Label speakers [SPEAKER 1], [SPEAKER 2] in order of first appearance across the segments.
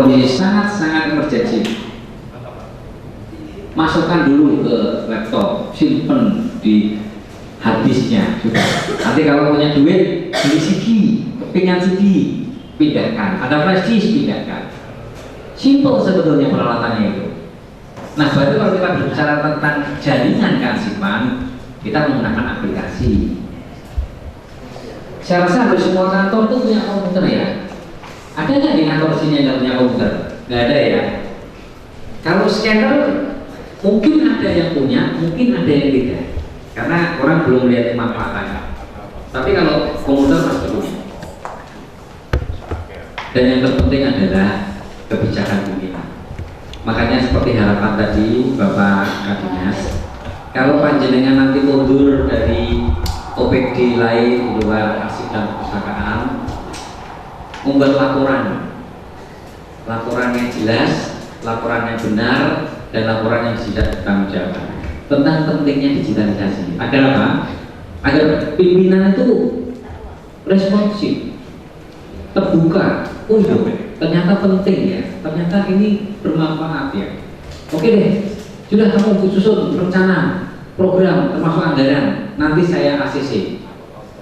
[SPEAKER 1] kondisi sangat-sangat emergensi, masukkan dulu ke laptop, simpen di harddisknya sudah. Nanti kalau punya duit beli CD, kepingan CD, pindahkan. Ada flash disk, pindahkan. Simple sebetulnya peralatannya itu. Nah, berarti kalau kita berbicara tentang jaringan kearsipan, kita menggunakan aplikasi. Saya rasa hampir semua kantor itu punya komputer ya. Ada nggak di kantor sini yang nggak punya komputer? Nggak ada ya. Kalau scanner mungkin ada yang punya, mungkin ada yang tidak. Karena orang belum melihat manfaatnya. Tapi kalau komputer pasti punya. Dan yang terpenting adalah kebijakan pimpinan. Makanya seperti harapan tadi Bapak Kadinas, kalau panjenengan nanti mundur dari OPD lain di luar arsip dan perpustakaan, membuat laporan yang jelas, laporan yang benar, dan laporan yang tidak bertanggung jawab tentang pentingnya digitalisasi. Agar apa? Agar pimpinan itu responsif, terbuka. Oh iya, ternyata penting ya, ternyata ini bermanfaat ya. Oke deh, sudah kamu susun rencana, program, termasuk anggaran, nanti saya ACC.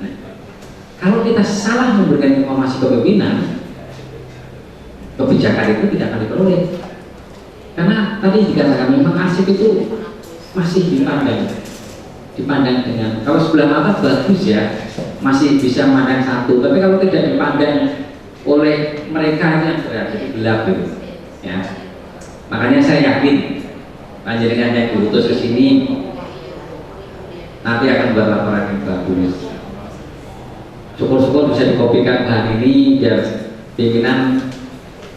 [SPEAKER 1] Nah, kalau kita salah memberikan informasi ke pimpinan, kebijakan itu tidak akan diperoleh. Karena tadi dikatakan memang arsip itu masih dipandang dengan, kalau sebelah mata bagus ya, masih bisa memandang satu, tapi kalau tidak dipandang oleh mereka yang berada di gelap itu, ya. Makanya saya yakin panjenengan yang diutus ke sini nanti akan buat laporan yang bagus. Syukur-syukur bisa dikopikan bahan ini biar pimpinan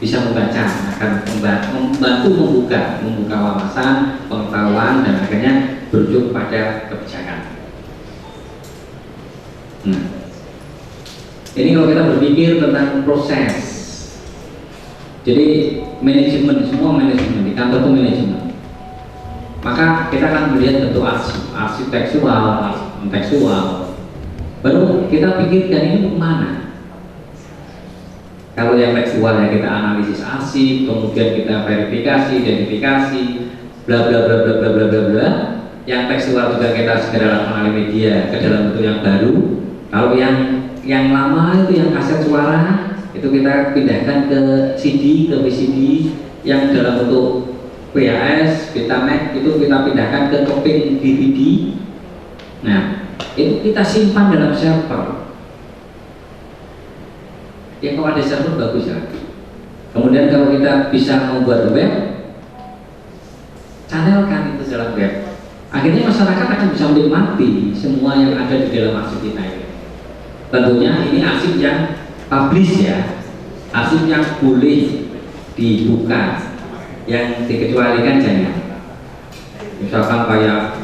[SPEAKER 1] bisa membaca, akan membantu membuka wawasan, pengetahuan, dan akhirnya berujung pada kebijakan. Ini kalau kita berpikir tentang proses, jadi manajemen, semua manajemen di kantor itu manajemen. Maka kita akan melihat bentuk arsip tekstual, kontekstual. Baru kita pikirkan ini kemana. Kalau yang tekstual ya kita analisis arsip, kemudian kita verifikasi, identifikasi, bla bla bla bla bla bla bla bla. Yang tekstual juga kita segera lakukan media ke dalam bentuk yang baru. Kalau yang lama itu yang kaset suara itu kita pindahkan ke CD, ke VCD yang dalam bentuk PAS, Betamax itu kita pindahkan ke keping DVD. Nah, itu kita simpan dalam server. Ya kalau ada server bagus ya. Kemudian kalau kita bisa membuat web, channelkan itu dalam web. Akhirnya masyarakat akan bisa menikmati semua yang ada di dalam arsip kita ini. Tentunya ini arsip yang publish ya, arsip yang boleh dibuka, yang dikecualikan jangan. Misalkan kayak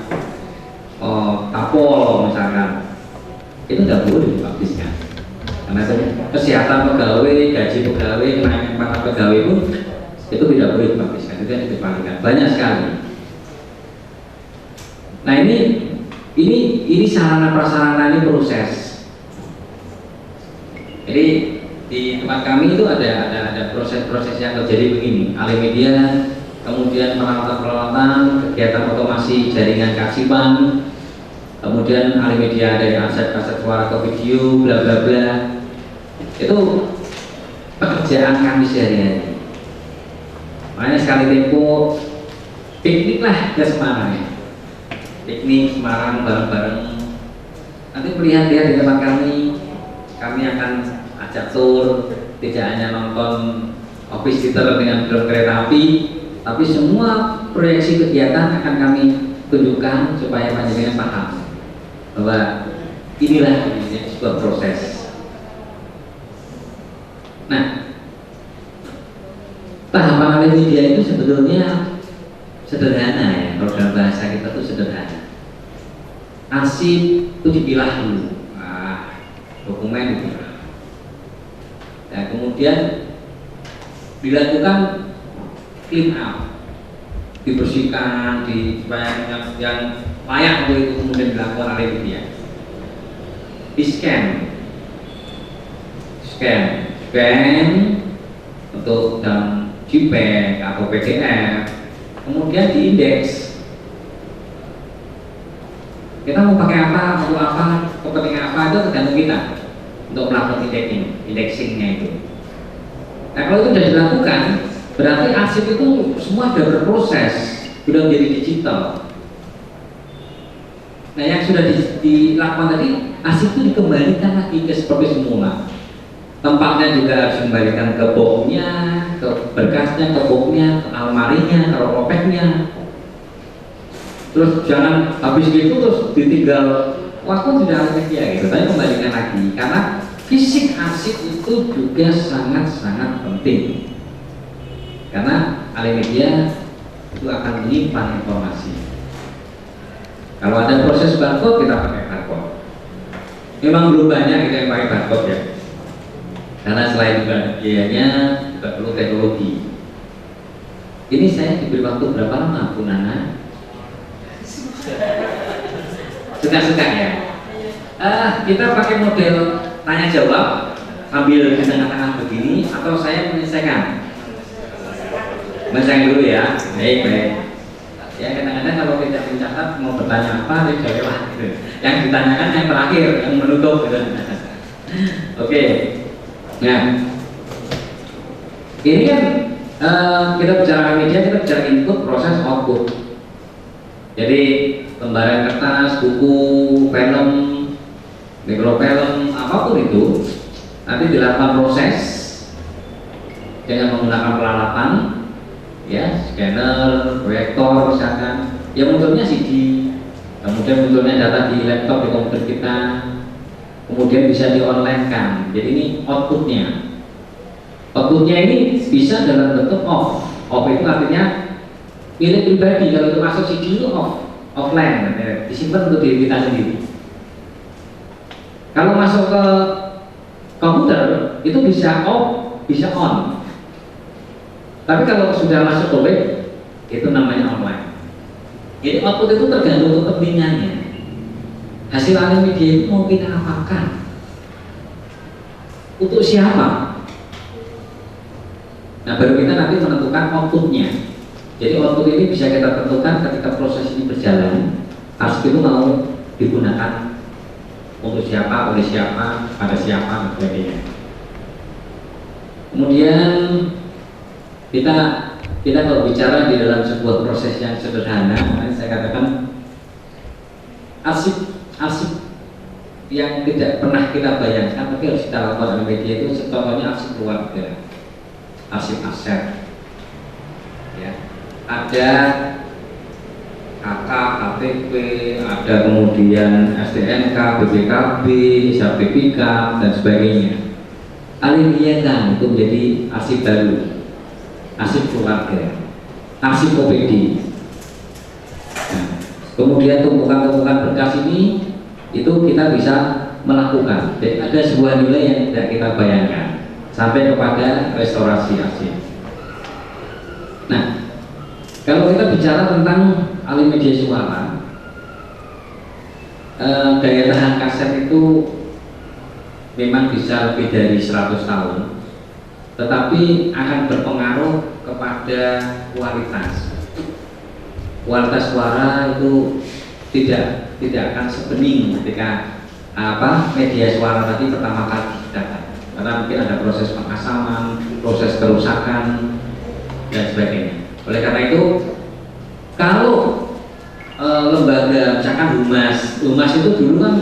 [SPEAKER 1] tapol misalkan, itu tidak boleh dipublishkan. Karena itu kesehatan pegawai, gaji pegawai, kenaikan pangkat pegawai pun itu tidak boleh dipublishkan, itu yang dikecualikan. Banyak sekali. Nah ini sarana prasarana, ini proses. Jadi di tempat kami itu ada proses-proses yang terjadi begini. Alih media, kemudian peralatan-peralatan, kegiatan otomasi jaringan kearsipan, kemudian alih media dari aset-aset suara ke video, bla bla bla. Itu pekerjaan kami sehari-hari. Makanya sekali tempo piknik lah ke Semarang ya. Piknik Semarang bareng-bareng. Nanti melihat-lihat di tempat kami akan ajak tour, tidak hanya nonton office theater dengan film kereta api, tapi semua proyeksi kegiatan akan kami tunjukkan supaya panjenengan paham bahwa inilah sebuah proses. Nah, tahapan alih media itu sebetulnya sederhana ya, kalau dalam bahasa kita itu sederhana. Arsip itu dipilah dulu, dokumen dipilah. Dan kemudian dilakukan clean up, dibersihkan, supaya yang layak untuk itu kemudian dilakukan alih media. Di scan untuk dalam JPEG atau PDF, kemudian diindeks. Kita mau pakai apa, mau apa, kepentingan apa itu tergantung kita untuk melakukan indexingnya itu. Nah kalau itu sudah dilakukan, berarti arsip itu semua sudah berproses, sudah menjadi digital. Nah yang sudah dilakukan tadi, arsip itu dikembalikan lagi ke seperti semula. Tempatnya juga harus dikembalikan ke boxnya, ke berkasnya, ke boxnya, ke almarinya, ke ropeknya. Terus jangan habis gitu terus ditinggal waktu tidak media gitu, tapi kembalikan lagi karena fisik arsip itu juga sangat-sangat penting karena ahli media itu akan menyimpan informasi. Kalau ada proses barcode kita pakai barcode. Memang belum banyak kita yang pakai barcode ya, karena selain juga biayanya juga perlu teknologi. Ini saya diberi waktu berapa lama Bu Nana? Suka-suka ya. Kita pakai model tanya jawab sambil di tengah-tengah begini atau saya menyelesaikan? Menyelesaikan dulu ya. Baik. Ya kadang-kadang kalau tidak mencatat mau bertanya apa dijawab gitu. Yang ditanyakan yang terakhir, yang menutup gitu. Oke. Nah, ini kan kita bicara media, kita bicara input, proses, output. Jadi lembaran kertas, buku, film, mikrofilm, apapun itu nanti dilakukan proses dengan menggunakan peralatan, ya, scanner, proyektor, misalkan. Yang munculnya CD, kemudian munculnya data di laptop di komputer kita, kemudian bisa di-online kan. Jadi ini outputnya. Outputnya ini bisa dalam bentuk off. Off itu artinya milik pribadi. Kalau itu masuk CD itu offline, disimpan untuk diri kita sendiri. Kalau masuk ke komputer itu bisa off, bisa on. Tapi kalau sudah masuk ke web itu namanya online. Jadi output itu tergantung kepentingannya. Hasil ahli media itu mau kita apakan? Untuk siapa? Nah baru kita nanti menentukan outputnya. Jadi output ini bisa kita tentukan ketika proses ini berjalan. Arsip itu mau digunakan untuk siapa, oleh siapa, pada siapa, dan sebagainya. Kemudian kita kalau bicara di dalam sebuah proses yang sederhana, saya katakan arsip yang tidak pernah kita bayangkan, tapi harus kita lakukan di media itu. Contohnya arsip keluarga, arsip aset, ya. Ada KK, KTP, ada kemudian STNK, BPKB, hisab BPK, dan sebagainya. Ahli media kan itu menjadi arsip baru, arsip keluarga, arsip OPD. Nah, kemudian tumpukan-tumpukan berkas ini itu kita bisa melakukan. Jadi ada sebuah nilai yang tidak kita bayangkan sampai kepada restorasi arsip. Nah, kalau kita bicara tentang ahli media suara, daya tahan kaset itu memang bisa lebih dari 100 tahun, tetapi akan berpengaruh kepada kualitas. Kualitas suara itu tidak akan sebening ketika media suara tadi pertama kali diciptakan, karena mungkin ada proses pengasaman, proses kerusakan, dan sebagainya. Oleh karena itu, kalau lembaga misalkan Humas itu dulu kan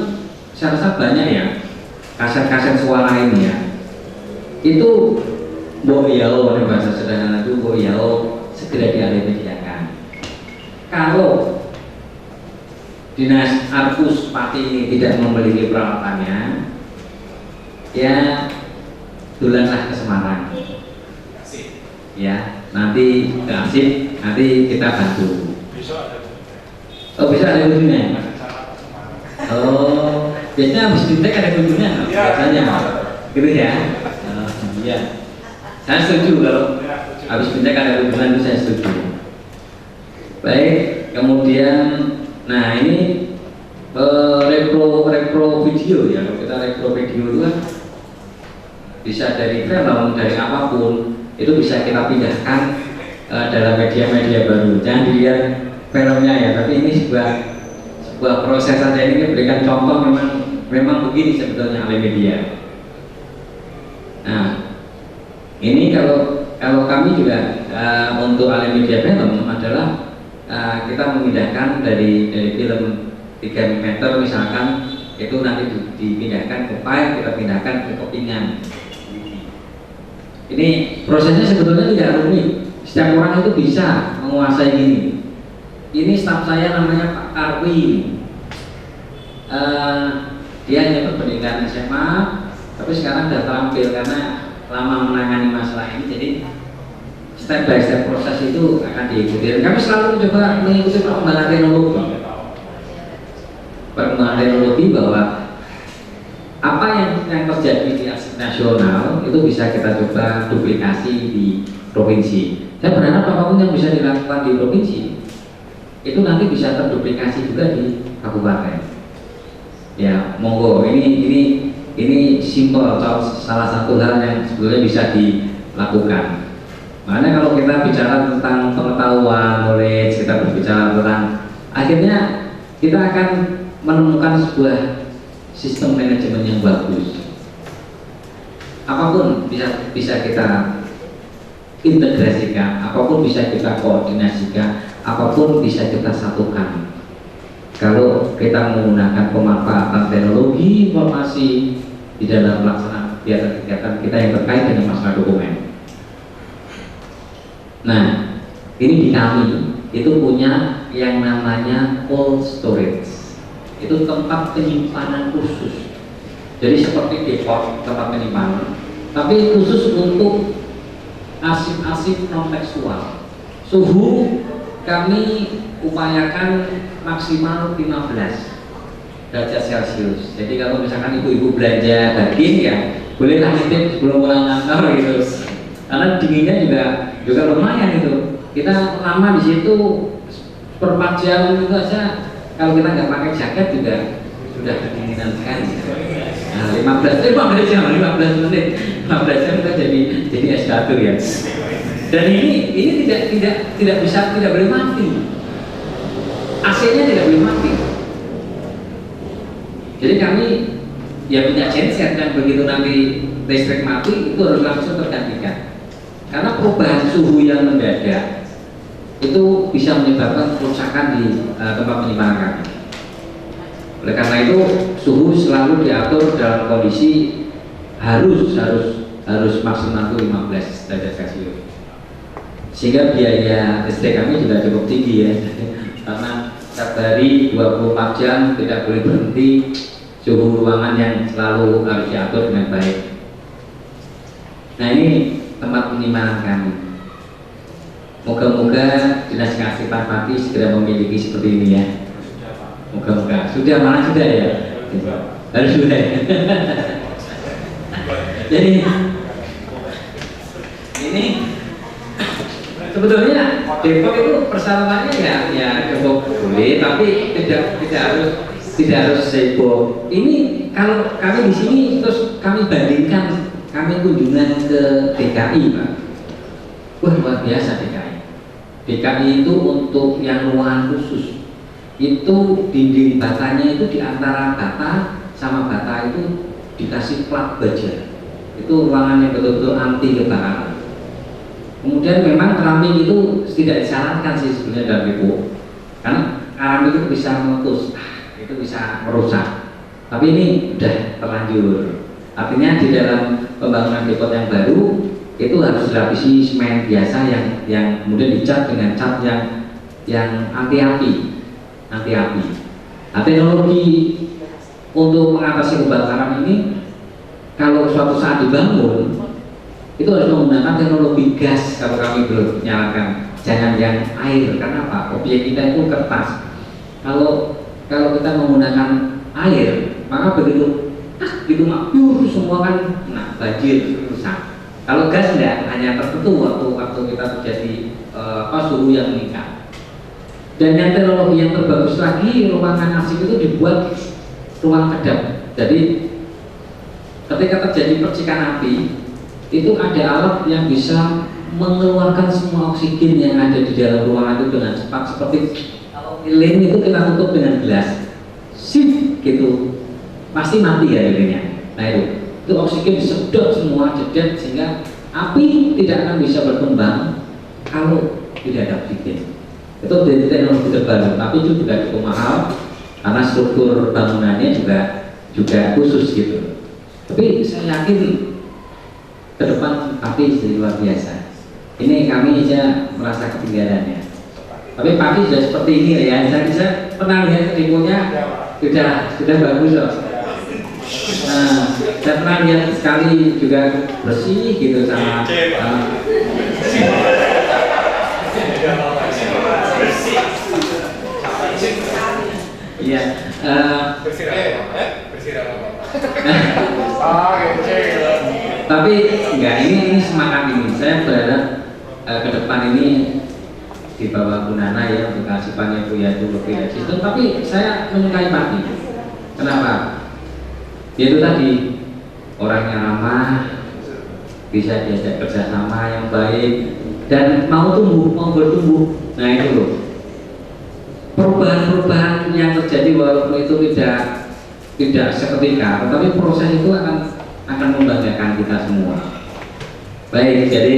[SPEAKER 1] saya rasa banyak ya kaset-kaset suara ini ya, itu boyao, bahasa sederhana itu boyao, segera dialihmediakan. Kalau Dinas Arpus Pati ini tidak memiliki peralatannya, ya dulanlah ke Semarang. Ya, nanti kasih, nanti kita bantu. Oh bisa ada kunjungan? Oh, biasanya habis ditek ada kunjungan biasanya, gitu ya? Iya, saya setuju kalau habis ditek ada kunjungan itu saya setuju. Baik, kemudian, nah ini repro video ya. Kalau kita repro video itu kan bisa dari film, dari apapun. itu bisa kita pindahkan dalam media-media baru. Jangan dilihat filmnya ya, tapi ini sebuah proses saja. Ini berikan contoh, memang begini sebetulnya alih media. Nah, ini kalau kami juga untuk alih media film adalah kita memindahkan dari film 3 meter misalkan, itu nanti dipindahkan ke file, kita pindahkan ke kepingan. Ini prosesnya sebetulnya tidak rumit, setiap orang itu bisa menguasai ini. Ini staf saya namanya Pak Arwi. Dia hanya berpendidikan SMA, tapi sekarang sudah terampil karena lama menangani masalah ini. Jadi step by step proses itu akan diikuti. Kami selalu mencoba mengikuti perkembangan teknologi bahwa apa yang terjadi di aspek nasional itu bisa kita coba duplikasi di provinsi. Saya berharap apapun yang bisa dilakukan di provinsi itu nanti bisa terduplikasi juga di kabupaten. Ya, monggo, ini simpel, salah satu hal yang sebetulnya bisa dilakukan. Makanya kalau kita bicara tentang pengetahuan, knowledge, kita berbicara tentang, akhirnya kita akan menemukan sebuah sistem manajemen yang bagus. Apapun bisa kita integrasikan, apapun bisa kita koordinasikan, apapun bisa kita satukan. Kalau kita menggunakan pemanfaatan teknologi informasi di dalam pelaksanaan kegiatan kita yang terkait dengan masalah dokumen. Nah, ini di kami itu punya yang namanya cold storage. Itu tempat penyimpanan khusus. Jadi seperti depot, tempat penyimpanan, tapi khusus untuk arsip-arsip non tekstual. Suhu kami upayakan maksimal 15 derajat Celcius. Jadi kalau misalkan ibu-ibu belanja daging ya bolehlah nitip sebelum pulang kantor gitu. Karena dinginnya juga lumayan itu. Kita lama di situ per 4 jam itu aja. Kalau kita nggak pakai jaket juga sudah kedinginan sekali. Nah, 15 jam, 15 menit, 15 jam kita jadi S1 ya. Dan ini tidak boleh mati. AC-nya tidak boleh mati. Jadi kami ya punya genset yang begitu nanti listrik mati itu harus langsung tergantikan. Karena perubahan suhu yang mendadak itu bisa menyebabkan kerusakan di tempat penyimpanan kami. Oleh karena itu suhu selalu diatur dalam kondisi harus maksimal 15 derajat Celcius. Sehingga biaya listrik kami juga cukup tinggi ya. Karena setiap hari 24 jam tidak boleh berhenti, suhu ruangan yang selalu harus diatur dengan baik. Nah, ini tempat penyimpanan kami. Moga-moga Dinas Kearsipan Pati segera memiliki seperti ini ya. Moga-moga. Sudah, malah sudah ya. Harus sudah. Jadi ini sebetulnya depot itu persyaratannya ya cukup boleh, tapi tidak harus sibuk. Ini kalau kami di sini terus kami bandingkan, kami kunjungan ke DKI Pak. Wah, luar biasa DKI. DKI itu untuk yang ruangan khusus. Itu dinding batanya itu di antara bata sama bata itu dikasih plat baja. Itu ruangan yang betul-betul anti kebakaran. Kemudian memang keramik itu tidak disarankan sih sebenarnya dalam depo, karena keramik itu bisa meletus, itu bisa merusak. Tapi ini sudah terlanjur. Artinya di dalam pembangunan depot yang baru itu harus dilapisi semen biasa yang kemudian dicat dengan cat yang anti api. Nah, teknologi untuk mengatasi kebakaran ini kalau suatu saat dibangun itu harus menggunakan teknologi gas. Kalau kami belum nyalakan, jangan yang air. Karena apa? Objek kita itu kertas. Kalau kita menggunakan air, maka begitu gitu makyur semua kan banjir, rusak. Kalau gas enggak, hanya tertentu waktu kita terjadi suhu yang meningkat. Dan yang teknologi yang terbagus lagi, ruangan arsip itu dibuat ruang kedap. Jadi ketika terjadi percikan api itu ada alat yang bisa mengeluarkan semua oksigen yang ada di dalam ruangan itu dengan cepat, seperti kalau lilin itu kita tutup dengan gelas, sip gitu, pasti mati ya lilinnya. Nah itu oksigen disedot semua jedet sehingga api tidak akan bisa berkembang kalau tidak ada oksigen. Itu dari teknologi terbaru, tapi itu juga cukup mahal karena struktur bangunannya juga khusus gitu. Tapi saya yakin ke depan pasti jadi luar biasa. Ini kami aja merasa ketinggalannya. Tapi pagi sudah seperti ini ya. Saya pernah lihat ribunya sudah bagus loh. Nah, saya pernah lihat sekali juga bersih gitu sama. Iya. Tapi enggak, ini semangat ini. Saya berharap ke depan ini di bawah Bu Nana ya, untuk kasipannya Bu ya, itu berbeda sistem. Tapi saya menyukai Pati. Kenapa? Yaitu tadi orangnya ramah, bisa diajak kerjasama yang baik dan mau tumbuh, mau bertumbuh. Nah itu loh. Perubahan-perubahan yang terjadi walaupun itu tidak seketika, tetapi proses itu akan membanggakan kita semua. Baik, jadi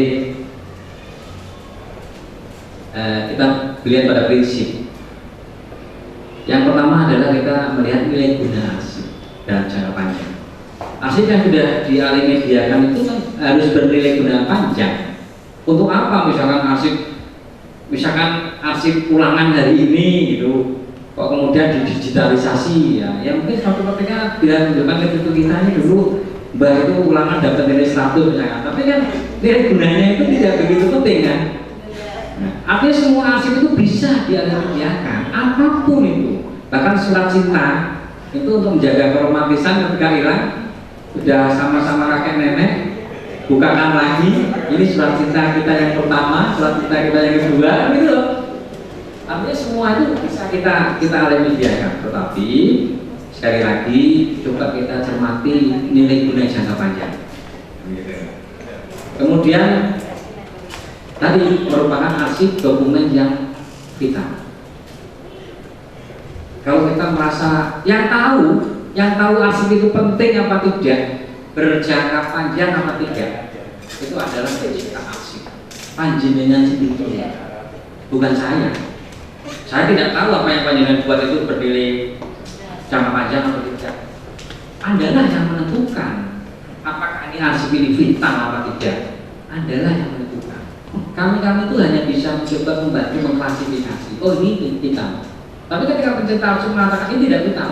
[SPEAKER 1] kita lihat pada prinsip. Yang pertama adalah kita melihat nilai guna arsip dalam jangka panjang. Arsip yang sudah dialimediakan itu kan harus bernilai guna panjang. Untuk apa misalkan arsip ulangan hari ini gitu, kok kemudian didigitalisasi ya? Yang mungkin suatu ketika bila menunjukkan ke kita ini dulu Mbak itu ulangan dapat nilai 100 misalkan, tapi kan nilai gunanya itu tidak begitu penting kan? Nah, artinya semua arsip itu bisa dialimediakan, apapun itu. Bahkan surat cinta itu untuk menjaga keromantisan ketika hilang, sudah sama-sama kakek nenek, bukakan lagi. Ini surat cinta kita yang pertama, surat cinta kita yang kedua, gitu loh. Artinya semua itu bisa kita alimediakan, tetapi sekali lagi coba kita cermati nilai guna jangka panjang. Kemudian tadi merupakan arsip dokumen yang vital. Kalau kita merasa yang tahu arsip itu penting apa tidak, berjangka panjang apa tidak, itu adalah pencipta arsip panjenengan sendiri, bukan saya. Saya tidak tahu apa yang panjenengan buat itu bernilai jangka panjang atau tidak. Adalah yang menentukan apakah ini arsip ini vital apa tidak. Adalah yang menentukan. Kami itu hanya bisa mencoba membantu mengklasifikasi. Oh ini vital. Tapi ketika pencipta arsip mengatakan ini tidak vital,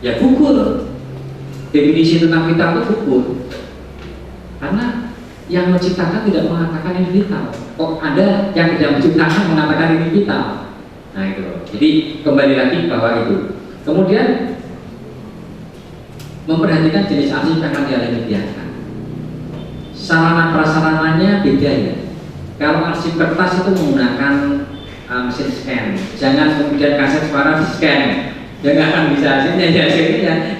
[SPEAKER 1] ya gugur. Definisi tentang vital itu gugur. Karena yang menciptakan tidak mengatakan ini vital. Kok ada yang tidak menciptakan mengatakan ini vital? Nah itu. Jadi kembali lagi bahwa itu. Kemudian memperhatikan jenis arsip yang akan dialimediakan. Sarana prasarananya beda ya. Kalau arsip kertas itu menggunakan mesin scan. Jangan kemudian kaset suara di scan. Ya nggak akan bisa hasilnya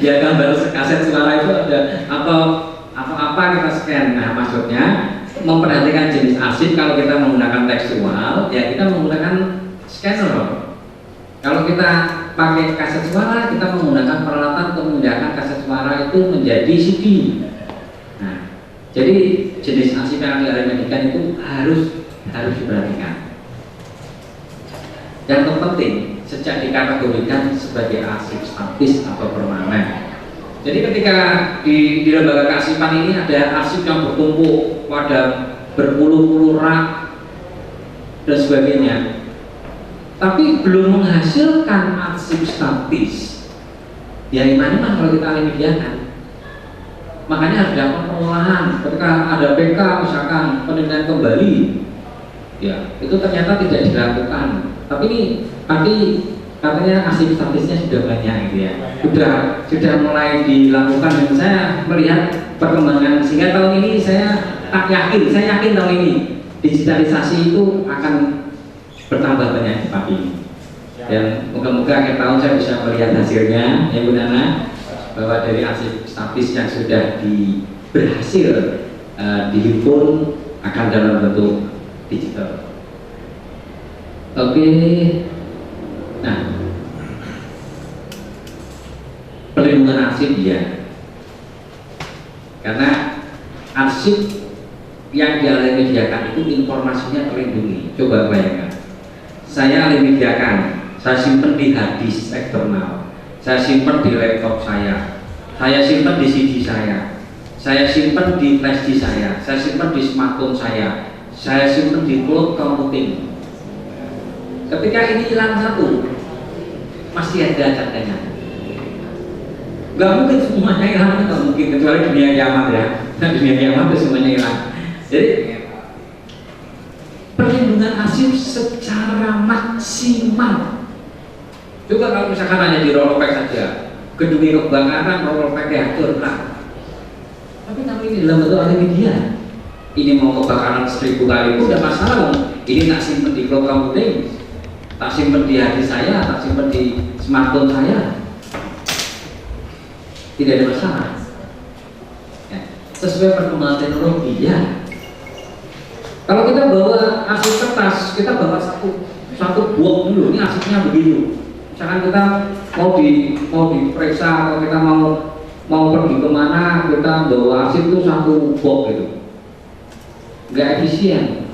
[SPEAKER 1] ya gambar kaset suara itu ada atau apa kita scan. Nah maksudnya memperhatikan jenis arsip. Kalau kita menggunakan tekstual ya kita menggunakan scanner. Kalau kita pakai kaset suara kita menggunakan peralatan untuk memindahkan kaset suara itu menjadi CD. Nah jadi jenis arsip yang dialimediakan itu harus diperhatikan. Yang terpenting sejak dikategorikan sebagai arsip statis atau permanen. Jadi ketika di lembaga kearsipan ini ada arsip yang bertumpuk pada berpuluh-puluh rak dan sebagainya, tapi belum menghasilkan arsip statis. Ya iman kalau kita alimediakan. Makanya harus dilakukan pengolahan. Ketika ada PK misalkan penilaian kembali, ya itu ternyata tidak dilakukan. Tapi ini katanya arsip statisnya sudah banyak gitu ya. Sudah mulai dilakukan dan saya melihat perkembangan sehingga tahun ini saya yakin tahun ini digitalisasi itu akan bertambah banyak cepat ini. Dan moga-moga akhir tahun saya bisa melihat hasilnya ya Bu Nana, bahwa dari arsip statis yang sudah berhasil dihimpun akan dalam bentuk digital. Oke, nah perlindungan arsip ya, karena arsip yang dialemediakan itu informasinya terlindungi. Coba bayangkan, saya alemediakan, saya simpan di hard disk eksternal, saya simpan di laptop saya simpan di CD saya simpan di flash disk saya simpan di smartphone saya simpan di cloud computing. Ketika ini hilang satu, masih ada cadangan. Gak mungkin semuanya hilang, gak mungkin, kecuali dunia kiamat ya. Dunia kiamat itu semuanya hilang. Jadi perlindungan arsip secara maksimal. Coba kalau misalkan hanya di rollback saja, gedungnya kebakaran, rollbacknya hancur, nah. Tapi kalau ini dalam bentuk media, ini mau kebakaran 1000 kali itu udah masalah. Ini tak simpen di cloud computing, tak simpen di hati saya, tak simpen di smartphone saya, tidak ada masalah. Ya, sesuai perkembangan teknologi ya. Kalau kita bawa arsip kertas, kita bawa satu blok dulu. Ini arsipnya begitu. Misalkan kita mau diperiksa atau kita mau pergi kemana, kita bawa arsip itu satu blok gitu. Nggak efisien.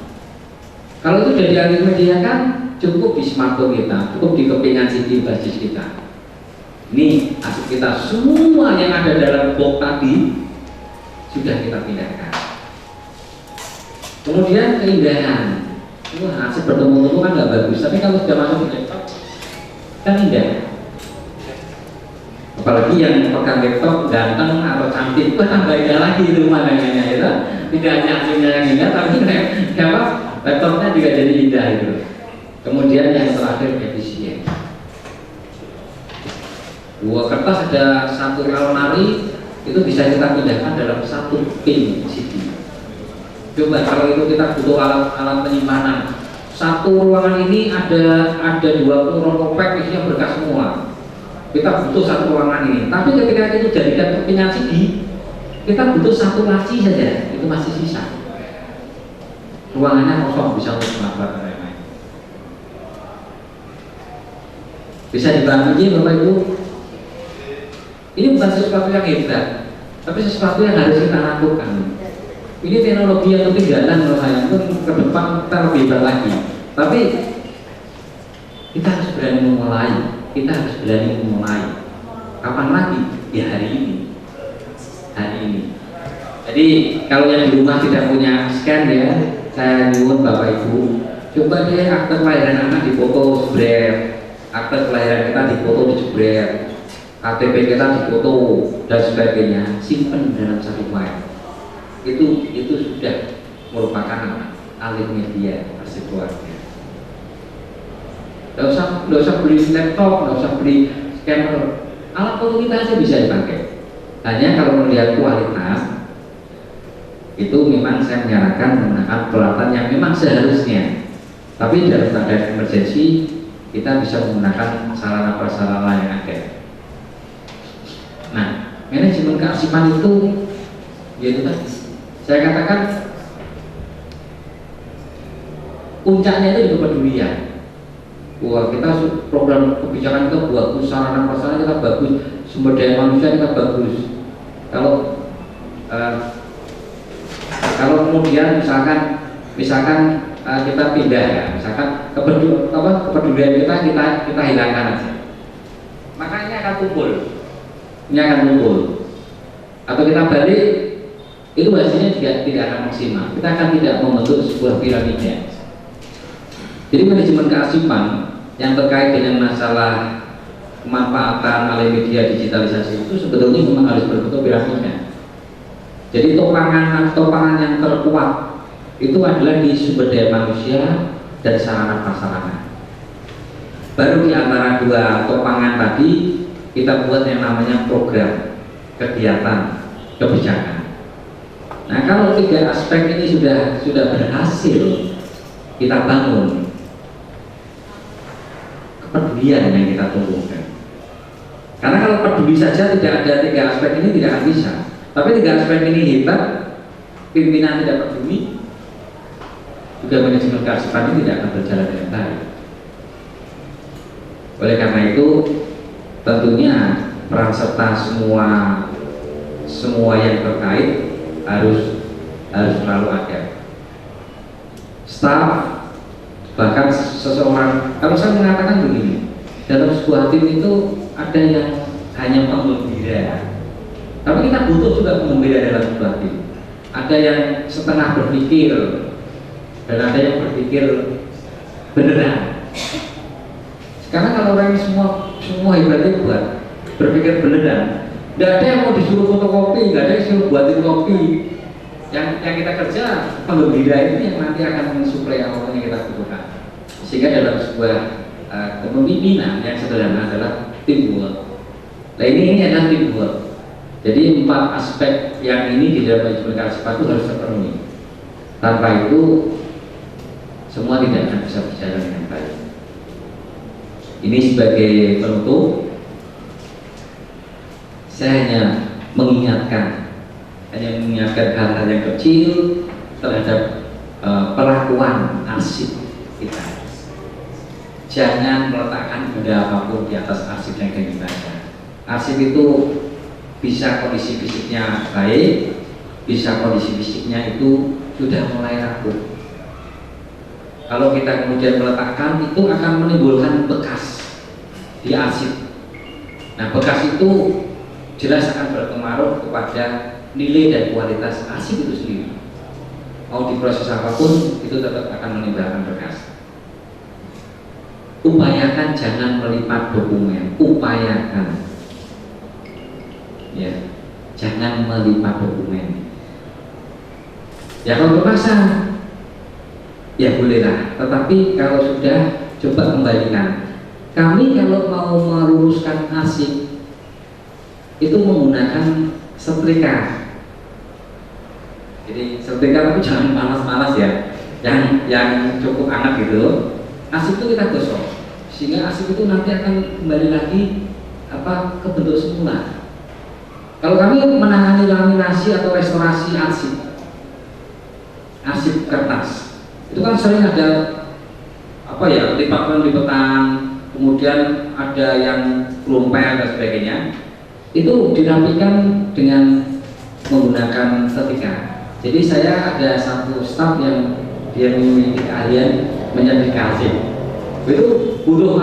[SPEAKER 1] Kalau itu sudah dialemediakan, cukup di smartphone kita, cukup di kepingan CD basis kita. Ini arsip kita semua yang ada dalam blok tadi sudah kita pindahkan. Kemudian keindahan, wah arsip bertemu-temu kan nggak bagus, tapi kalau sudah masuk ke laptop kan indah. Apalagi yang pegang laptop ganteng atau cantik, itu tambah indah lagi itu pemandangannya itu. Tidak hanya arsipnya yang indah, tapi laptopnya juga jadi indah itu. Kemudian yang terakhir efisien. Dua kertas ada satu lemari itu bisa kita pindahkan dalam satu pin CD. Coba kalau itu kita butuh alat penyimpanan, satu ruangan ini ada 20 rollback isinya berkas semua. Kita butuh satu ruangan ini. Tapi ketika itu jadikan kepingan CD, kita butuh satu laci saja, itu masih sisa. Ruangannya kosong, bisa untuk melakukan lain-lain. Bisa dipahami Bapak Ibu? Ini bukan sesuatu yang hebat, tapi sesuatu yang harus kita lakukan. Ini teknologi yang ketinggalan menurut saya, itu ke depan kita lebih hebat lagi. Tapi kita harus berani memulai. Kapan lagi? Ya hari ini. Jadi kalau yang di rumah tidak punya scan ya, saya nyuwun Bapak Ibu, coba deh akte kelahiran anak difoto jebret, akte kelahiran kita difoto jebret, KTP kita difoto dan sebagainya, simpen dalam satu file. Itu sudah merupakan alih media arsip keluarga. Nggak usah beli laptop, nggak usah beli scanner, alat foto kita aja bisa dipakai. Hanya kalau melihat kualitas, itu memang saya menyarankan menggunakan peralatan yang memang seharusnya. Tapi dalam keadaan emergensi, kita bisa menggunakan sarana prasarana yang ada. Nah, manajemen kearsipan itu, yaitu tadi saya katakan puncaknya itu di kepedulian. Wah, kita program kebijakan kita bagus, sarana prasarana kita bagus, sumber daya manusia kita bagus. Kalau kemudian misalkan kita pindah ya, misalkan kepedulian kita hilangkan aja, maka ini akan tumpul. Atau kita balik, itu hasilnya tidak akan maksimal. Kita akan tidak membentuk sebuah piramida. Jadi manajemen kearsipan yang terkait dengan masalah kemanfaatan alih media digitalisasi itu sebetulnya memang harus berbentuk piramida. Jadi topangan yang terkuat itu adalah di sumber daya manusia dan sarana prasarana. Baru di antara dua topangan tadi kita buat yang namanya program, kegiatan, kebijakan. Nah, kalau tiga aspek ini sudah berhasil kita bangun, kepedulian yang kita tumbuhkan. Karena kalau peduli saja tidak ada tiga aspek ini tidak akan bisa. Tapi tiga aspek ini hebat, pimpinan tidak peduli, juga manajemen kearsipan ini tidak akan berjalan dengan baik. Oleh karena itu, tentunya peran serta semua yang terkait harus selalu ada. Staf, bahkan seseorang, kalau saya mengatakan begini, dalam sebuah tim itu ada yang hanya penggembira, tapi kita butuh juga penggembira dalam sebuah tim. Ada yang setengah berpikir dan ada yang berpikir beneran. Sekarang kalau orang ini semua hebatnya buat berpikir beneran, nggak ada yang mau disuruh fotokopi, nggak ada yang disuruh buatin kopi. Yang kita kerja penggembira ini yang nanti akan mensuplai apa yang kita butuhkan. Sehingga dalam sebuah kepemimpinan yang sederhana adalah teamwork. Nah ini adalah teamwork. Jadi 4 aspek yang ini di dalam manajemen kearsipan itu harus terpenuhi. Tanpa itu semua tidak akan bisa berjalan dengan baik. Ini sebagai penutup, saya hanya mengingatkan hal-hal yang kecil terhadap perlakuan arsip kita. Jangan meletakkan benda apapun di atas arsip yang akan dibaca. Arsip itu bisa kondisi fisiknya baik, bisa kondisi fisiknya itu sudah mulai rapuh. Kalau kita kemudian meletakkan, itu akan menimbulkan bekas di arsip. Nah, bekas itu jelas akan berpengaruh kepada nilai dan kualitas arsip itu sendiri. Mau diproses apapun, itu tetap akan menimbulkan bekas. Upayakan jangan melipat dokumen, upayakan. Ya, jangan melipat dokumen. Ya kalau terpaksa, ya bolehlah. Tetapi kalau sudah, coba kembalikan. Kami kalau mau meluruskan arsip itu menggunakan setrika. Jadi setrika tapi jangan panas-panas ya, yang cukup hangat gitu. Arsip itu kita gosok, sehingga arsip itu nanti akan kembali lagi ke bentuk semula. Kalau kami menangani laminasi atau restorasi arsip kertas, itu kan sering ada lipatan, kemudian ada yang kelompel dan sebagainya. Itu dirapikan dengan menggunakan setrika. Jadi saya ada satu staf yang dia memiliki keahlian menyetrika arsip. Itu butuh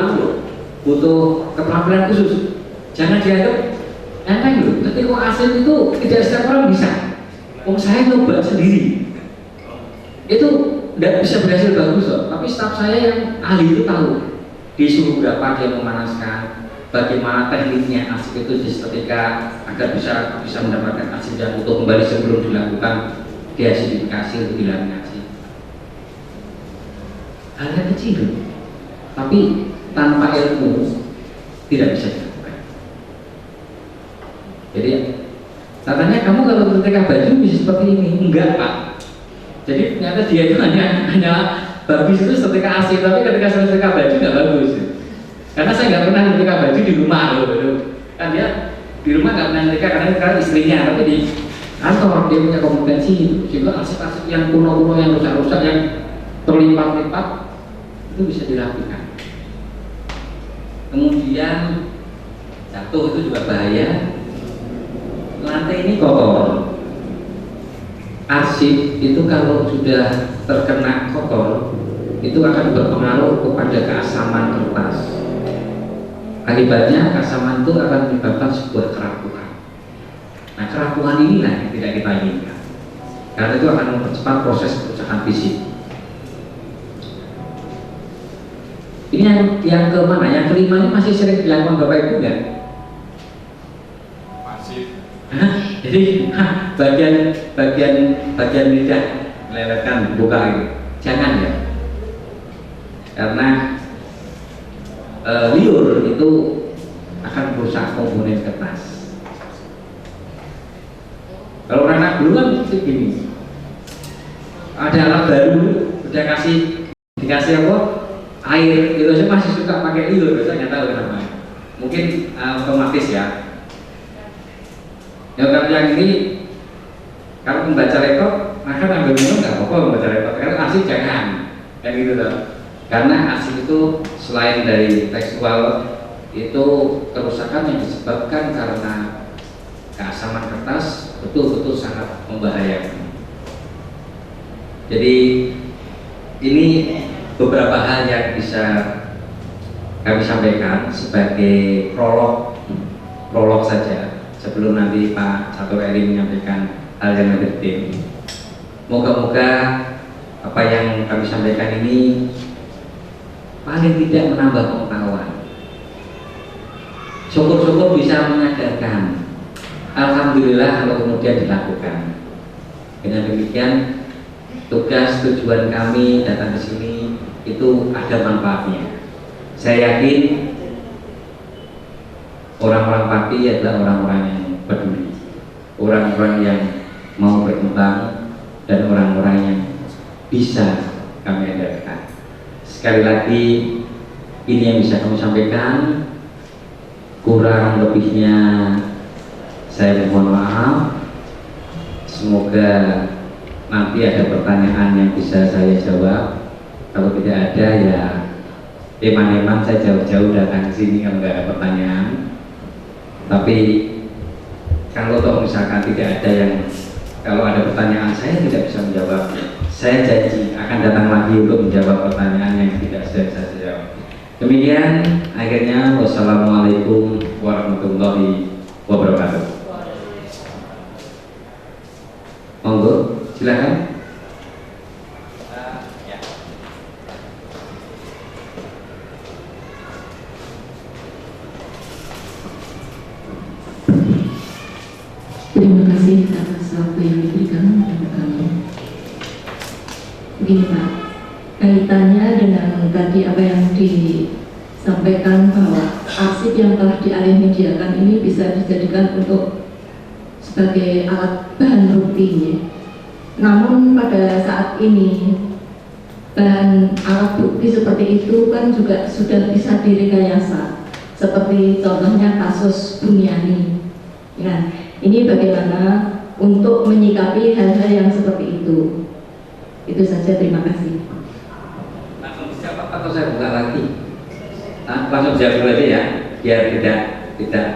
[SPEAKER 1] keterampilan khusus. Jangan dianggap enteng loh. Nanti kok arsip itu tidak setiap orang bisa. Saya nyoba sendiri. Itu tidak bisa berhasil bagus loh. Tapi staf saya yang ahli itu tahu. Disuruh berapa dia memanaskan, bagaimana tekniknya arsip itu disetrika agar bisa mendapatkan arsip yang utuh kembali sebelum dilakukan deasidifikasi atau dilaminasi. Hal yang kecil, tapi tanpa ilmu tidak bisa dilakukan. Jadi katanya kamu kalau setrika baju bisa seperti ini, enggak Pak. Jadi ternyata dia itu hanya bagus itu setrika arsip, tapi ketika saya setrika baju nggak bagus. Karena saya nggak pernah setrika baju di rumah loh. Kan dia di rumah nggak pernah setrika karena istrinya, tapi di kantor dia punya kompetensi itu. Sehingga arsip-arsip yang kuno-kuno, yang rusak-rusak, yang terlipat-lipat itu bisa dirapikan. Kemudian jatuh itu juga bahaya. Lantai ini kotor. Arsip itu kalau sudah terkena kotor, itu akan berpengaruh kepada keasaman kertas. Akibatnya keasaman itu akan menyebabkan sebuah kerapuhan. Nah, kerapuhan inilah yang tidak kita inginkan, karena itu akan mempercepat proses kerusakan fisik. Ini yang ke mana? Yang kelima ini masih sering dilakukan Bapak Ibu enggak?
[SPEAKER 2] Masih.
[SPEAKER 1] Jadi bagian lidah melelehkan, buka itu jangan ya, karena liur itu akan merusak komponen kertas. Kalau anak dulu kan begini, ada alat baru udah dikasih air gitu aja masih suka pakai liur, saya nggak tahu kenapa, mungkin otomatis ya. Yang ini kalau membaca rekod makan ambil minum nggak apa-apa, nggak ada repot. Karena arsip jangan, kayak gitu loh. Karena arsip itu selain dari tekstual itu kerusakan yang disebabkan karena keasaman kertas betul-betul sangat membahayakan. Jadi ini beberapa hal yang bisa kami sampaikan sebagai prolog saja sebelum nanti Pak Catur Eri menyampaikan hal yang lebih detail. Moga-moga apa yang kami sampaikan ini paling tidak menambah pengetahuan. Syukur-syukur bisa menyadarkan. Alhamdulillah kalau kemudian dilakukan. Dengan demikian tugas tujuan kami datang ke sini itu ada manfaatnya. Saya yakin orang-orang Pati adalah orang-orang yang peduli, orang-orang yang mau berkembang, dan orang-orang yang bisa kami andalkan. Sekali lagi ini yang bisa kami sampaikan. Kurang lebihnya saya mohon maaf. Semoga nanti ada pertanyaan yang bisa saya jawab. Kalau tidak ada ya eman-eman saya jauh-jauh datang ke sini kalau nggak ada pertanyaan. Tapi kalau toh misalkan tidak ada yang, kalau ada pertanyaan saya tidak bisa menjawab, saya janji akan datang lagi untuk menjawab pertanyaan yang tidak saya jawab. Demikian akhirnya, wassalamualaikum warahmatullahi wabarakatuh. Monggo, silakan.
[SPEAKER 2] Terima kasih atas waktu yang diberikan kepada kami. Begini Pak, kaitannya dengan tadi apa yang disampaikan bahwa arsip yang telah dialih mediakan ini bisa dijadikan untuk sebagai alat bahan bukti. Namun pada saat ini bahan alat bukti seperti itu kan juga sudah bisa direkayasa, seperti contohnya kasus Buniani. Nah, ini bagaimana untuk menyikapi hal-hal yang seperti itu? Itu saja, terima kasih.
[SPEAKER 1] Langsung dijawab atau saya buka lagi? Langsung jawab dulu aja ya, biar tidak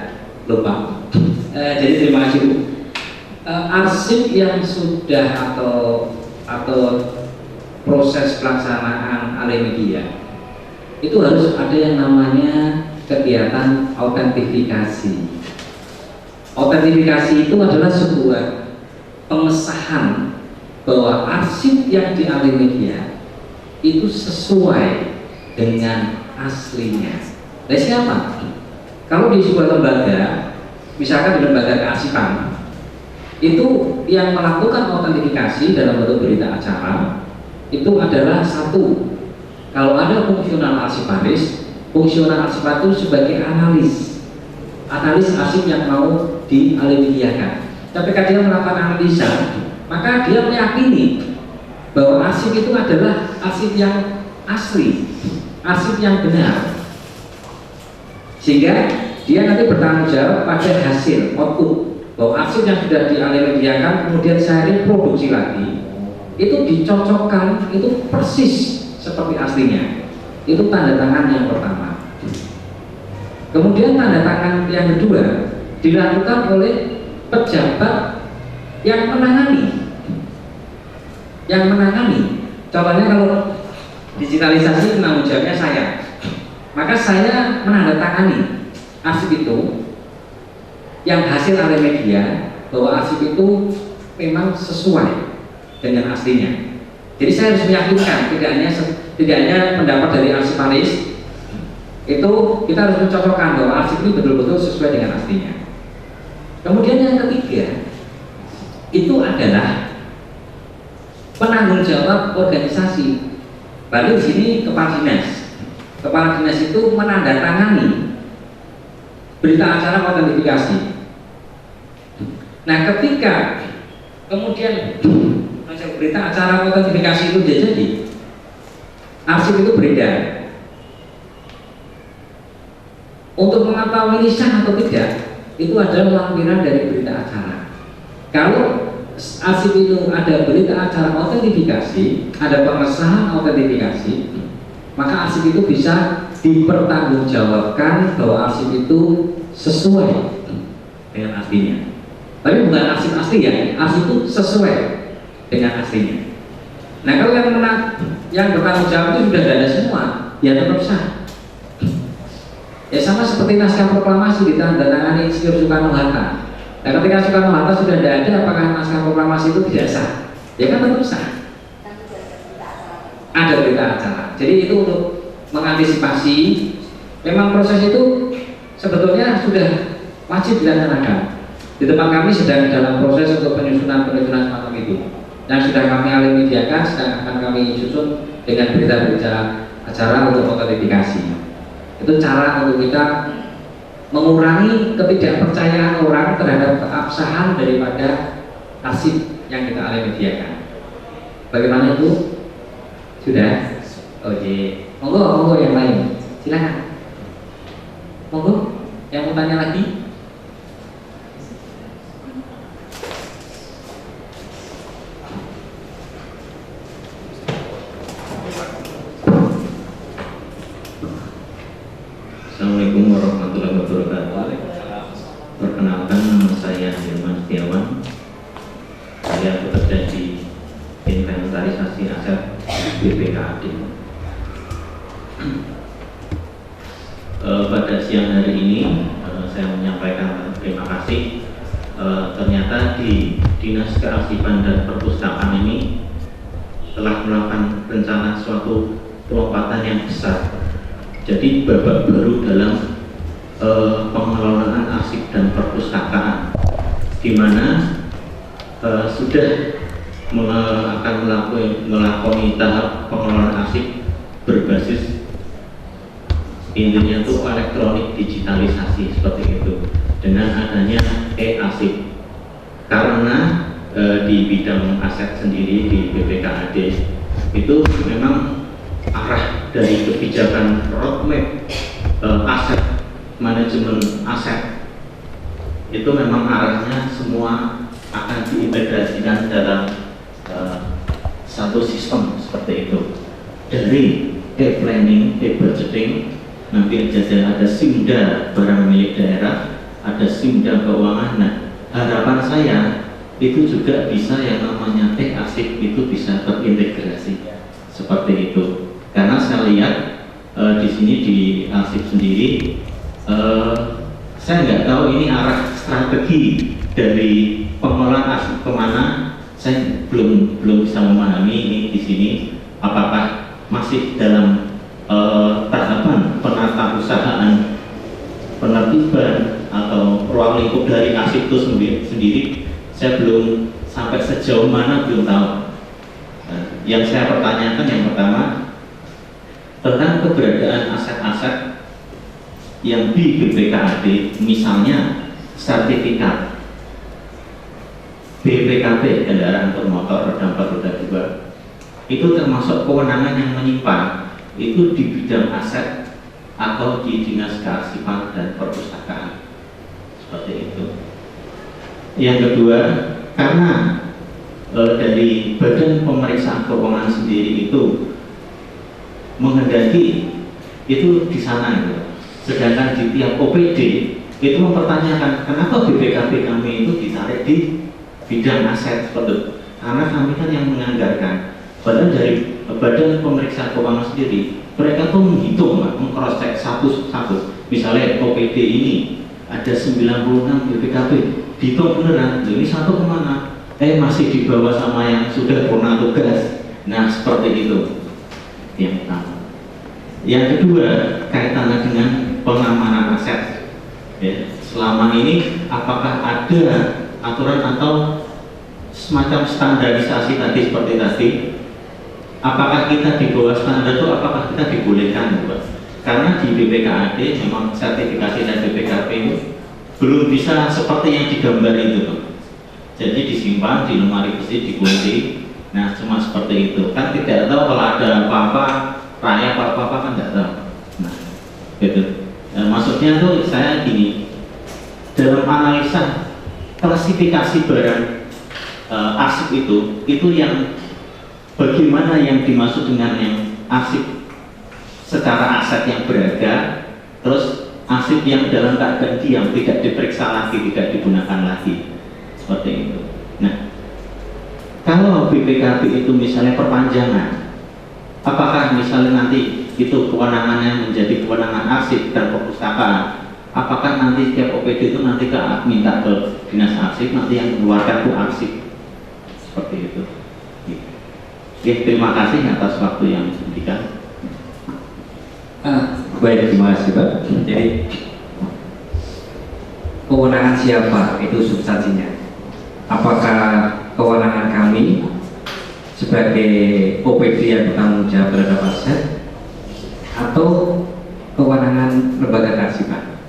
[SPEAKER 1] lupa. Jadi terima kasih Bu. Arsip yang sudah atau proses pelaksanaan alih media itu harus ada yang namanya kegiatan autentifikasi. Autentifikasi itu adalah sebuah pengesahan bahwa arsip yang dialih media itu sesuai dengan aslinya. Dari siapa? Kalau di sebuah lembaga, misalkan di lembaga kearsipan, itu yang melakukan autentifikasi dalam bentuk berita acara itu adalah satu, kalau ada fungsional arsiparis, fungsional arsiparis itu sebagai analis arsip yang mau dialihmediakan. Ketika dia melakukan analisa, maka dia meyakini bahwa arsip itu adalah arsip yang asli, arsip yang benar, sehingga dia nanti bertanggung jawab pada hasil output bahwa arsip yang sudah dialihmediakan kemudian sehari produksi lagi itu dicocokkan, itu persis seperti aslinya. Itu tanda tangan yang pertama. Kemudian tanda tangan yang kedua dilakukan oleh pejabat yang menangani. Contohnya kalau digitalisasi penanggung jawabnya saya, maka saya menandatangani arsip itu yang hasil alih media bahwa arsip itu memang sesuai dengan aslinya. Jadi saya harus meyakinkan tidak hanya pendapat dari arsiparis itu, kita harus mencocokkan bahwa arsip ini betul-betul sesuai dengan aslinya. Kemudian yang ketiga itu adalah penanggung jawab organisasi. Lalu di sini kepala dinas itu menandatangani berita acara autentifikasi. Nah, ketika kemudian berita acara autentifikasi itu jadi, arsip itu beredar. Untuk mengetahui ini sah atau tidak, itu adalah lampiran dari berita acara. Kalau arsip itu ada berita acara autentifikasi, ada pengesahan autentifikasi, maka arsip itu bisa dipertanggungjawabkan bahwa arsip itu sesuai dengan aslinya. Tapi bukan arsip asli ya, arsip itu sesuai dengan aslinya. Nah kalau yang bertanggung jawab itu sudah ada semua, ya tetap sah. Ya sama seperti naskah proklamasi ditandatangani Insinyur Soekarno-Hatta. Nah ketika Soekarno-Hatta sudah tidak ada, apakah naskah proklamasi itu tidak sah? Ya kan tetap sah. Ada berita acara. Jadi itu untuk mengantisipasi. Memang proses itu sebetulnya sudah wajib dilaksanakan. Di tempat kami sedang dalam proses untuk penyusunan semacam itu. Yang sudah kami alih mediakan, sedang akan kami susun dengan berita-berita acara untuk autentifikasi. Itu cara untuk kita mengurangi ketidakpercayaan orang terhadap keabsahan daripada arsip yang kita alih mediakan. Bagaimana itu? Sudah? Oke. Monggo yang lain. Silakan. Monggo. Yang mau tanya lagi?
[SPEAKER 3] Assalamualaikum warahmatullahi wabarakatuh. Perkenalkan, nama saya Hilman Setiawan. Saya bekerja di inventarisasi aset BPKAD. Pada siang hari ini saya menyampaikan terima kasih. Ternyata di Dinas Kearsipan dan Perpustakaan ini telah melakukan rencana suatu pelompatan yang besar. Jadi babak baru dalam pengelolaan arsip dan perpustakaan, di mana sudah akan melakoni tahap pengelolaan arsip berbasis intinya itu elektronik digitalisasi seperti itu, dengan adanya e-arsip. Karena di bidang aset sendiri di BPKAD itu memang arah dari kebijakan roadmap aset, manajemen aset itu memang arahnya semua akan diintegrasikan dalam satu sistem seperti itu. Dari e-planning, e-budgeting, nanti ada SIMDA barang milik daerah, ada SIMDA keuangan. Nah, harapan saya itu juga bisa yang namanya e-arsip itu bisa terintegrasi seperti itu. Karena saya lihat di sini di arsip sendiri, saya nggak tahu ini arah strategi dari pengelolaan arsip kemana. Saya belum bisa memahami ini di sini apakah masih dalam tahapan penata usahaan, penertiban atau ruang lingkup dari arsip itu sendiri. Saya belum sampai sejauh mana, belum tahu. Yang saya pertanyakan yang pertama tentang keberadaan aset-aset yang di BPKAD, misalnya sertifikat BPKB kendaraan bermotor roda 4 roda 2, itu termasuk kewenangan yang menyimpan itu di bidang aset atau di Dinas Kearsipan dan Perpustakaan seperti itu. Yang kedua, karena dari Badan Pemeriksa Keuangan sendiri itu menghendaki itu di sana gitu. Sedangkan di tiap OPD itu mempertanyakan kenapa BPKB kami itu ditarik di bidang aset seperti itu. Karena kami kan yang menganggarkan. Padahal dari Badan Pemeriksa Keuangan sendiri, mereka tuh menghitung, meng-cross-check satu-satu. Misalnya OPD ini ada 96 BPKB, dihitung beneran, ini satu kemana? Masih dibawa sama yang sudah purna tugas. Nah seperti itu. Yang pertama. Yang kedua, kaitannya dengan pengamanan aset. Ya, selama ini apakah ada aturan atau semacam standarisasi tadi seperti tadi? Apakah kita di bawah standar itu apakah kita dibolehkan? Karena di BPKAD memang sertifikasi dan BPKP itu belum bisa seperti yang digambar itu. Jadi disimpan di lemari besi, dikunci. Nah cuma seperti itu, kan tidak tahu kalau ada apa-apa, rakyat apa-apa kan tidak tahu. Nah gitu. Maksudnya tuh saya gini, dalam analisa klasifikasi barang arsip itu yang bagaimana yang dimaksud dengan yang arsip secara aset yang berharga, terus arsip yang dalam keadaan diam, tidak diperiksa lagi, tidak digunakan lagi, seperti itu. Nah, kalau BPKB itu misalnya perpanjangan, apakah misalnya nanti itu kewenangannya menjadi kewenangan arsip dan perpustakaan? Apakah nanti setiap OPD itu nanti minta ke dinas arsip, nanti yang mengeluarkan itu arsip, seperti itu. Oke, terima kasih atas waktu yang diberikan.
[SPEAKER 1] Baik, terima kasih Pak. Jadi kewenangan siapa itu substansinya? Apakah kewenangan kami sebagai OPD yang bertanggung jawab terhadap aset, atau kewenangan lembaga kearsipan?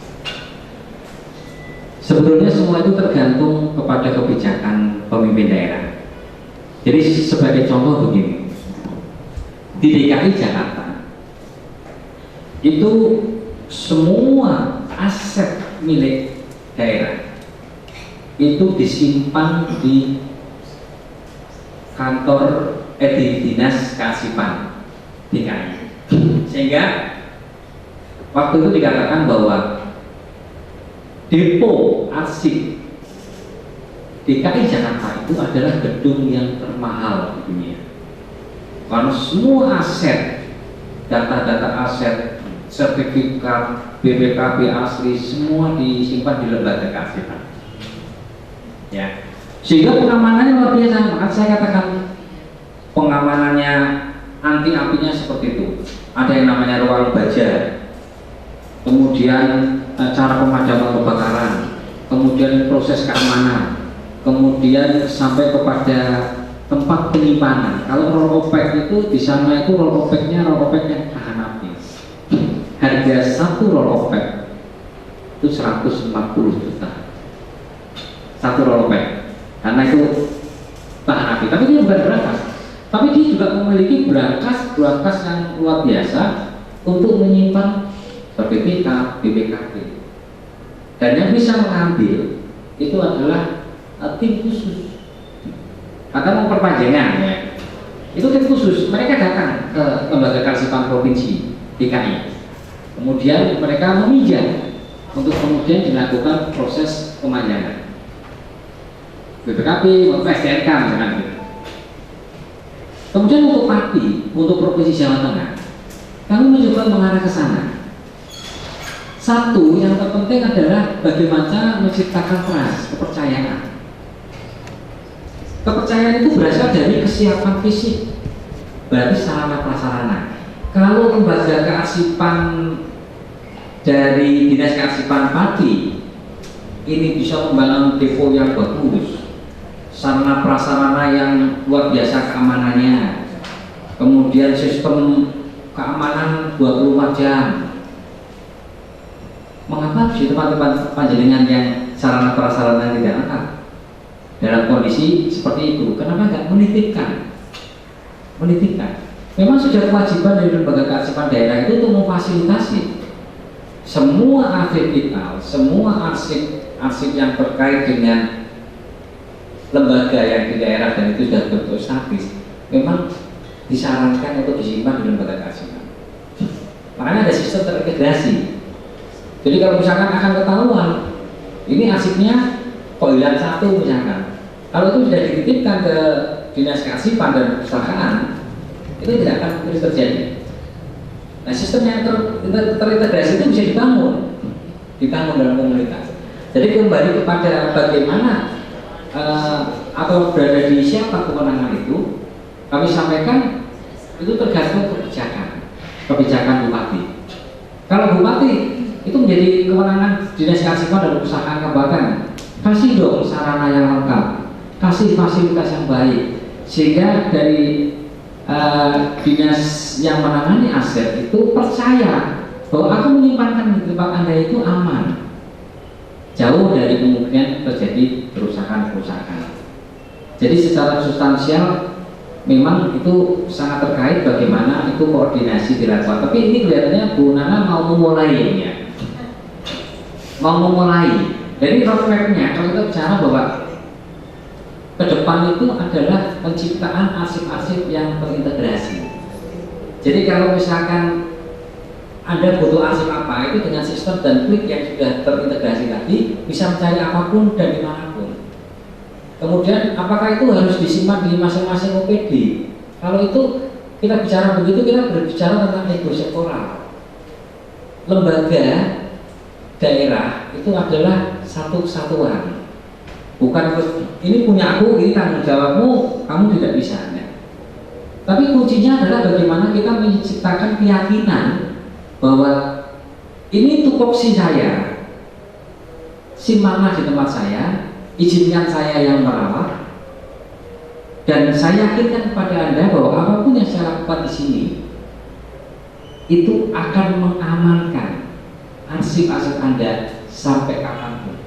[SPEAKER 1] Sebetulnya semua itu tergantung kepada kebijakan pemimpin daerah. Jadi sebagai contoh begini, di DKI Jakarta itu semua aset milik daerah itu disimpan di kantor di dinas kearsipan DKI, sehingga waktu itu dikatakan bahwa depo arsip DKI Jakarta itu adalah gedung yang termahal di dunia, karena semua aset, data-data aset, sertifikat, BPKB asli semua disimpan di lembaga kearsipan. Ya, sehingga pengamanannya luar biasa. Maka saya katakan pengamanannya, anti apinya seperti itu. Ada yang namanya ruang baja, kemudian cara pemadaman kebakaran, kemudian proses keamanan, kemudian sampai kepada tempat penyimpanan. Kalau roll opek itu di sana itu roll opeknya tahan api. Harga satu roll opek itu 140 juta. Satu roll opek, karena itu tahan api. Tapi dia bukan berangkas, tapi dia juga memiliki berangkas yang luar biasa untuk menyimpan BPK, BPKB. Dan yang bisa mengambil itu adalah tim khusus. Kata mau perpanjangan ya, itu tim khusus. Mereka datang ke lembaga kearsipan provinsi DKI, kemudian mereka meminjam untuk kemudian dilakukan proses pemanjangan BPKB, STNK misalkan gitu. Kemudian untuk Pati, untuk provinsi Jawa Tengah, kami mencoba mengarah ke sana. Satu yang terpenting adalah bagaimana menciptakan trust, kepercayaan. Kepercayaan itu berasal dari kesiapan fisik, berarti sarana prasarana. Kalau lembaga kearsipan dari dinas kearsipan Pati ini bisa membangun depo yang bagus, sarana prasarana yang luar biasa keamanannya, kemudian sistem keamanan 24 jam. Mengapa di tempat-tempat panjenengan yang sarana prasarana tidak lengkap dalam kondisi seperti itu? Kenapa nggak menitipkan? Memang sudah kewajiban dari lembaga kearsipan daerah itu untuk memfasilitasi semua arsip vital, semua arsip yang terkait dengan lembaga yang di daerah dan itu sudah bentuk statis, memang disarankan untuk disimpan di lembaga kearsipan. Makanya ada sistem terintegrasi. Jadi kalau misalkan akan ketahuan ini arsipnya kok hilang satu misalkan, kalau itu sudah dititipkan ke dinas kearsipan dan perpustakaan, itu tidak akan terus terjadi. Nah, sistem yang terintegrasi itu bisa dibangun dalam komunitas. Jadi kembali kepada bagaimana atau berada di siapa kewenangan itu, kami sampaikan itu tergantung kebijakan bupati. Kalau bupati itu menjadi kewenangan dinas kearsipan dan perpustakaan kabupaten, kasih dong sarana yang lengkap, kasih fasilitas yang baik, sehingga dari dinas yang menangani aset itu percaya bahwa aku menyimpankan di tempat Anda itu aman, jauh dari kemungkinan terjadi kerusakan. Jadi secara substansial memang itu sangat terkait bagaimana itu koordinasi dilakukan. Tapi ini kelihatannya Bu Nana mau memulai. Jadi roadmap-nya kalau kita bicara bahwa ke depan itu adalah penciptaan arsip-arsip yang terintegrasi. Jadi kalau misalkan Anda butuh arsip apa, itu dengan sistem dan klik yang sudah terintegrasi tadi bisa mencari apapun dan dimanapun. Kemudian apakah itu harus disimpan di masing-masing OPD? Kalau itu kita bicara begitu, kita berbicara tentang ego sektoral. Lembaga daerah itu adalah satu kesatuan. Bukan ini punya aku, ini tanggung jawabmu, kamu tidak bisa. Tapi kuncinya adalah bagaimana kita menciptakan keyakinan bahwa ini tupoksi saya, simpanlah di tempat saya, izinkan saya yang merawat, dan saya yakinkan kepada Anda bahwa apapun yang saya lakukan di sini itu akan mengamankan arsip-arsip Anda sampai kapanpun.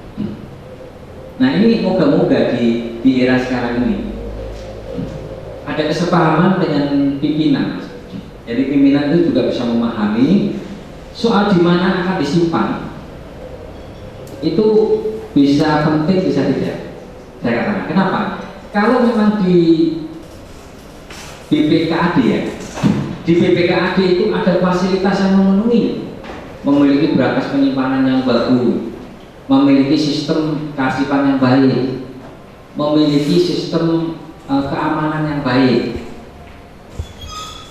[SPEAKER 1] Nah ini moga-moga di era sekarang ini ada kesepahaman dengan pimpinan. Jadi pimpinan itu juga bisa memahami soal di mana akan disimpan. Itu bisa penting, bisa tidak. Saya katakan, kenapa? Kalau memang di BPKAD ya, di BPKAD itu ada fasilitas yang memenuhi, memiliki berkas penyimpanan yang bagus, memiliki sistem kearsipan yang baik, memiliki sistem keamanan yang baik.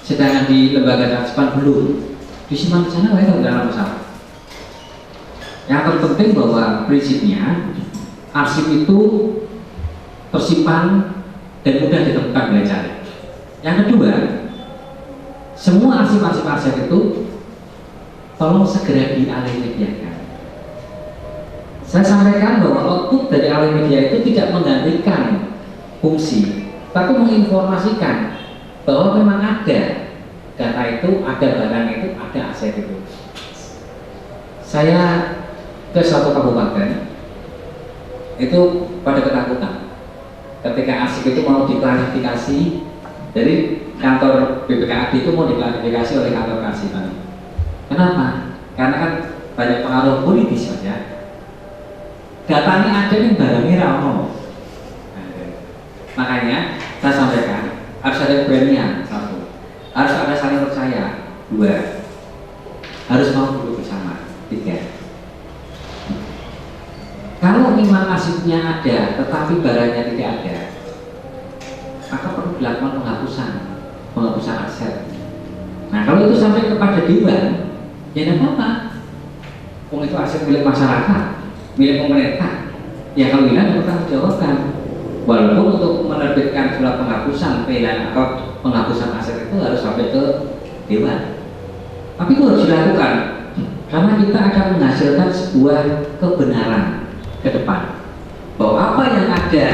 [SPEAKER 1] Sedangkan di lembaga kearsipan belum, disimpan di sana itu tidak ada masalah. Yang terpenting bahwa prinsipnya arsip itu tersimpan dan mudah ditemukan oleh cari. Yang kedua, semua arsip-arsip itu tolong segera dialih-mediakan. Saya sampaikan bahwa output dari alih media itu tidak menggantikan fungsi, tapi menginformasikan bahwa memang ada data itu, ada barang itu, ada aset itu. Saya ke suatu kabupaten itu pada ketakutan ketika arsip itu mau diklarifikasi dari kantor BPKAD itu mau diklarifikasi oleh kantor kearsipan. Kenapa? Karena kan banyak pengaruh politis saja. Datanya ada nih, barangnya ramo. Makanya saya sampaikan harus ada keberanian, satu, harus ada saling percaya, dua, harus mau duduk bersama, tiga. Kalau memang arsipnya ada tetapi barangnya tidak ada, maka perlu dilakukan penghapusan aset. Nah kalau itu sampai kepada dewan, ya tidak apa-apa. Itu aset milik masyarakat, milik pemerintah. Ya kalau hilang bertanggung jawabkan. Walaupun untuk menerbitkan surat penghapusan penghilangan atau penghapusan aset itu harus sampai ke dewan. Tapi itu harus dilakukan karena kita akan menghasilkan sebuah kebenaran ke depan bahwa apa yang ada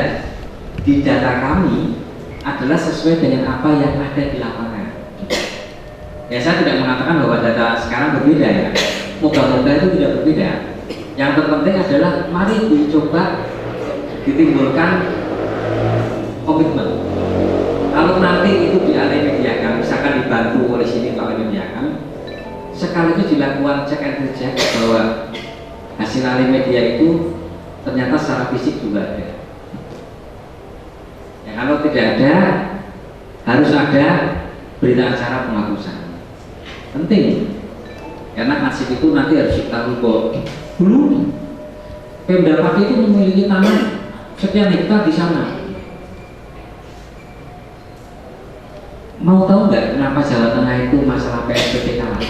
[SPEAKER 1] di data kami adalah sesuai dengan apa yang ada di lapangan. Ya saya tidak mengatakan bahwa data sekarang berbeda ya. Moga-moga itu tidak berbeda. Yang terpenting adalah mari dicoba ditimbulkan komitmen. Kalau nanti itu dialih mediakan, misalkan dibantu oleh sini atau alih mediakan, sekaligus dilakukan cek and recheck bahwa hasil alih media itu ternyata secara fisik juga ada. Ya kalau tidak ada, harus ada berita acara penghapusan. Penting, karena arsip itu nanti harus kita rubah. Dulu Pemda Pati itu memiliki tanah sekian hektar di sana. Mau tahu nggak kenapa Jawa Tengah itu masalah PSBB kalah?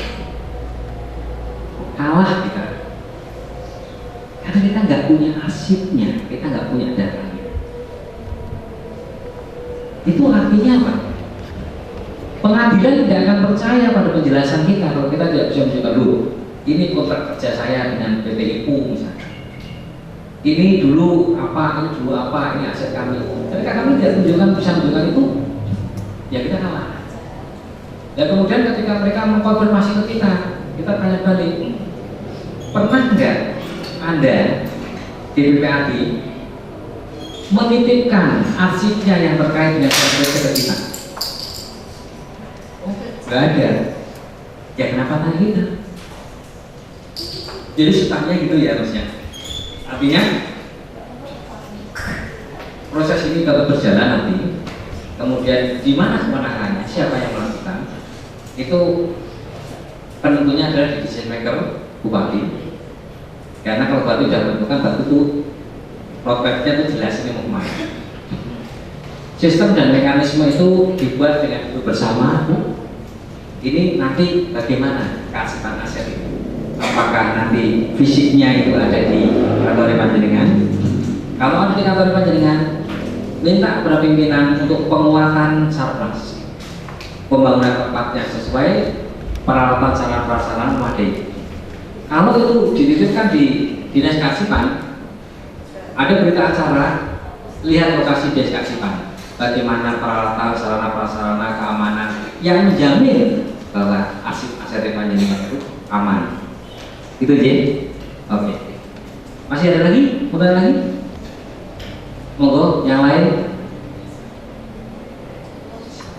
[SPEAKER 1] Kalah kita. Karena kita nggak punya arsipnya, kita nggak punya datanya. Itu artinya apa? Pengadilan tidak akan percaya pada penjelasan kita kalau kita tidak bisa menunjukkan dulu. Ini kontrak kerja saya dengan PT IPU misalnya. Ini dulu apa, ini dulu apa, ini aset kami. Ketika kami tidak bisa menunjukkan itu, ya kita kalah. Dan kemudian ketika mereka mengkonfirmasi ke kita tanya balik, pernah nggak Anda di BPAD menitipkan arsipnya yang terkait dengan proyek ke kita? Nggak ada. Ya kenapa tanya kita? Jadi stucknya gitu ya harusnya. Artinya proses ini tetap berjalan nanti, kemudian di mana kewenangannya, siapa yang melakukan, itu penentunya adalah di decision maker bupati. Karena kalau bupati sudah menentukan, bupati itu roadmap-nya itu jelas ini mau kemana. Sistem dan mekanisme itu dibuat dengan itu bersama. Ini nanti bagaimana keasipan aset itu? Apakah nanti fisiknya itu ada di kantor panjenengan? Kalau ada di kantor panjenengan, minta kepada pimpinan untuk penguatan sarpras, pembangunan tempatnya sesuai peralatan sarana prasarana memadai. Kalau itu dititipkan di dinas keasipan, ada berita acara, lihat lokasi dinas keasipan, bagaimana peralatan sarana prasarana keamanan yang menjamin bahwa aset panjenengan itu aman. Itu aja. Oke. Masih ada lagi? Mau tanya lagi? Monggo, yang lain.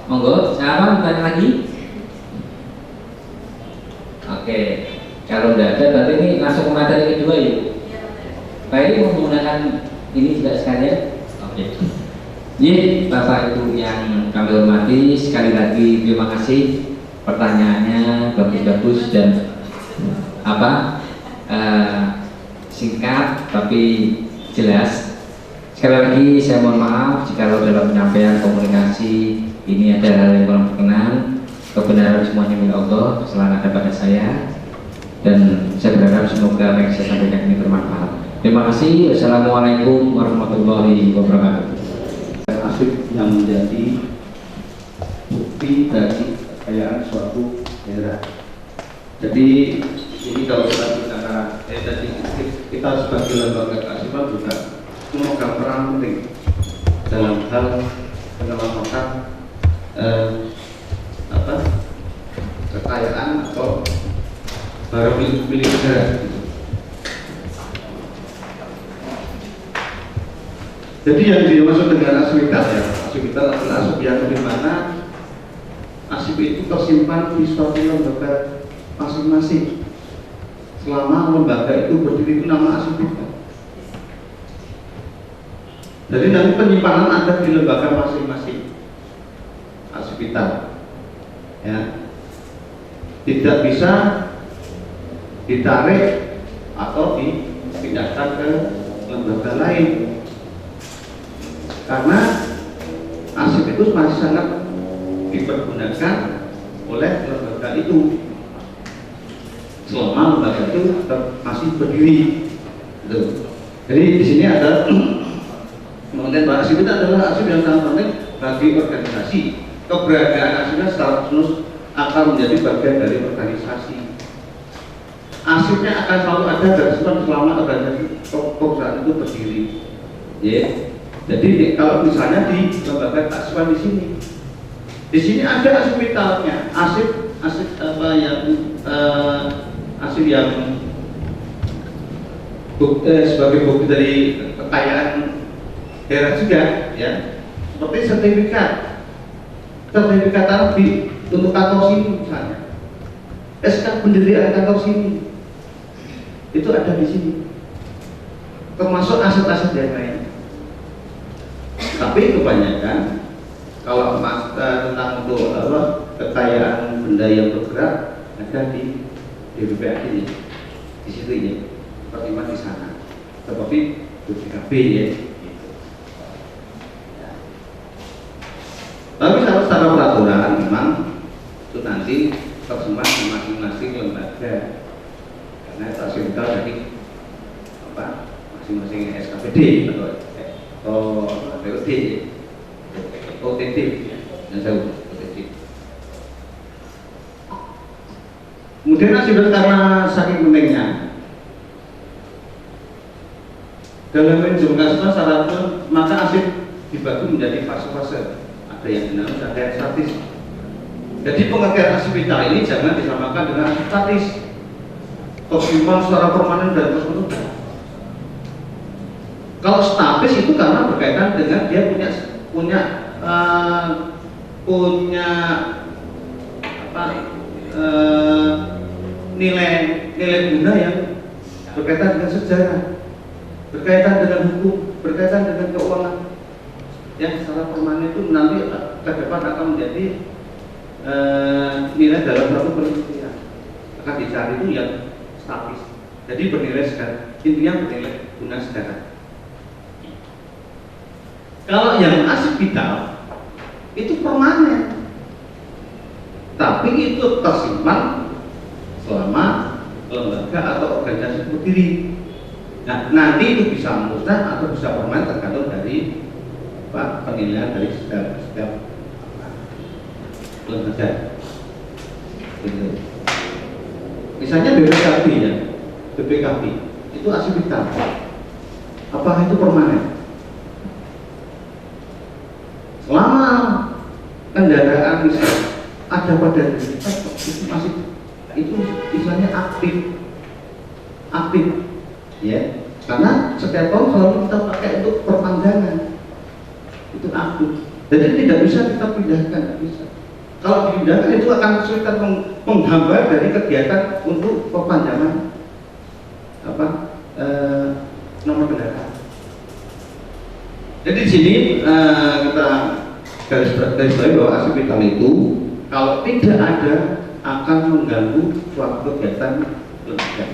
[SPEAKER 1] Monggo, siapa mau tanya lagi? Oke. Kalau tidak ada, berarti ini langsung ke materi kedua ya. Baik, mau menggunakan ini juga sekalian. Oke. Jadi Bapak Ibu yang kami hormati, sekali lagi terima kasih pertanyaannya bagus-bagus dan singkat tapi jelas. Sekali lagi saya mohon maaf jika dalam penyampaian komunikasi ini ada hal yang kurang berkenan. Kebenaran semuanya milik Allah, kesalahan ada pada saya, dan saya berharap semoga apa yang saya sampaikan ini bermanfaat. Terima kasih. Wassalamualaikum warahmatullahi wabarakatuh.
[SPEAKER 4] Aset yang menjadi bukti dari kekayaan suatu daerah. Jadi ini kalau kita bicara tadi kita sebagai lembaga keasipan juga memegang peran penting dalam hal penyelamatan kekayaan atau barang milik negara. Jadi yang dimaksud dengan asupital ya, asupital adalah asup yang di mana asup itu tersimpan di suatu lembaga masing-masing. Selama lembaga itu berdiri itu nama asupital. Jadi nanti penyimpanan ada di lembaga masing-masing asupital. Ya, tidak bisa ditarik atau dipindahkan ke lembaga lain. Karena aset itu masih sangat dipergunakan oleh lembaga itu selama lembaga itu masih berdiri. Jadi di sini ada mengenai bahwa aset itu adalah aset yang sangat penting bagi organisasi. Keberadaan asetnya secara terus akan menjadi bagian dari organisasi. Asetnya akan selalu ada dan selama organisasi perusahaan itu berdiri. Yeah. Jadi kalau misalnya di lembaga keasipan di sini ada asupitalnya, aset apa yang aset yang sebagai bukti dari kekayaan daerah juga, ya, seperti sertifikat tanah untuk kantor sini misalnya, SK pendirian kantor sini itu ada di sini, termasuk aset-aset yang lain. Tapi kebanyakan kalau tentang untuk kekayaan benda yang bergerak ada di BPKB ini, di situ ya, pertimbangan di sana. Tetapi BPKB ya. Tapi secara peraturan memang itu nanti tersemat di masing-masing lembaga. Karena asupital dari masing-masing SKPD atau OTT dan saya OTT. Kemudian aset karena saking pentingnya dalam manajemen keasipan syaratnya, maka aset dibagi menjadi fase-fase. Ada yang dinamis, ada yang statis. Jadi pengertian asupital ini jangan disamakan dengan aset statis, tersimpan secara permanen dan terus-menerus. Kalau statis itu karena berkaitan dengan dia punya nilai guna yang berkaitan dengan sejarah, berkaitan dengan hukum, berkaitan dengan keuangan. yang secara permanen itu nanti ke depan akan menjadi nilai dalam satu penelitian akan dicari itu yang statis. Jadi bernilai sekarang, intinya bernilai guna sekarang. Kalau yang asif vital itu permanen, tapi itu tersimpan selama lembaga atau organisasi berdiri. Nah, nanti itu bisa musnah atau bisa permanen tergantung dari penilaian dari setiap lembaga. Gitu. Misalnya BPKB ya, BPKB itu asif vital. Apakah itu permanen? Selama kendaraan misalnya ada pada diri kita itu masih itu istilahnya aktif ya, karena setiap tahun selalu kita pakai untuk perpanjangan itu aktif, jadi tidak bisa kita pindahkan, tidak bisa. Kalau dipindahkan itu akan kesulitan menghambat dari kegiatan untuk perpanjangan nomor kendaraan. Jadi di sini kita garis bawahi bahwa asif vital itu kalau tidak ada akan mengganggu suatu kegiatan lembaga.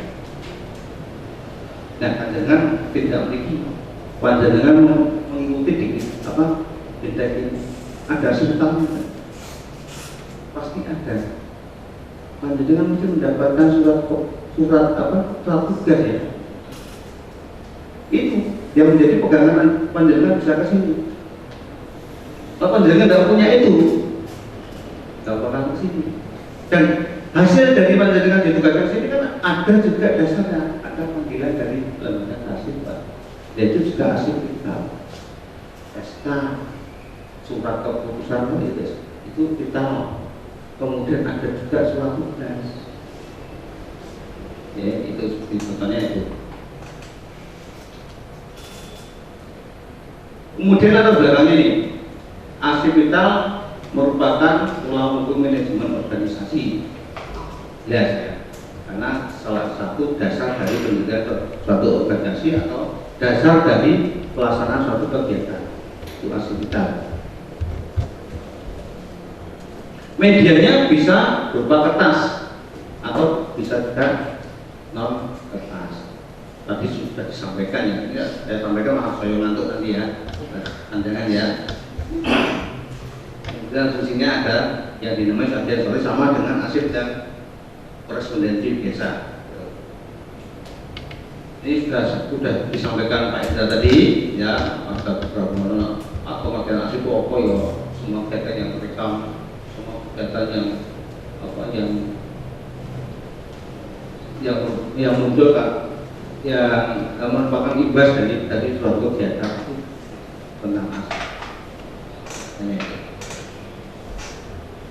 [SPEAKER 4] Nah, panjenengan tidak memiliki, panjenengan mengikuti di deteksi ada asif vital pasti ada. Panjenengan mungkin mendapatkan surat tugas ya. Itu yang menjadi pegangan panjenengan bisa ke sini. Kalau panjenengan tidak punya itu, tidak bakal ke sini. Dan hasil dari panjenengan ditugaskan ke sini kan ada juga dasarnya, ada panggilan dari lembaga asif, Pak. Yaitu juga asif vital. SK, surat keputusan itu vital. Kemudian ada juga surat tugas. Ya, itu contohnya itu. Kemudian latar belakangnya ini, asif vital merupakan pola hukum manajemen organisasi. Jelas ya, karena salah satu dasar dari pendirian suatu organisasi atau dasar dari pelaksanaan suatu kegiatan itu asif vital. Medianya bisa berupa kertas atau bisa juga non kertas. Tadi sudah disampaikan ya, saya sampaikan, maaf saya ngantuk nanti ya, pandangan ya. Dan fungsinya ada yang dinamai sarjana sorry sama dengan asif dan korespondensi biasa. Ini sudah disampaikan Pak Indra tadi ya, ada beberapa atau kegiatan asif apa ya, semua kegiatan yang terekam, semua kegiatan yang muncul kan, yang merupakan imbas dari suatu kegiatan tentang asif.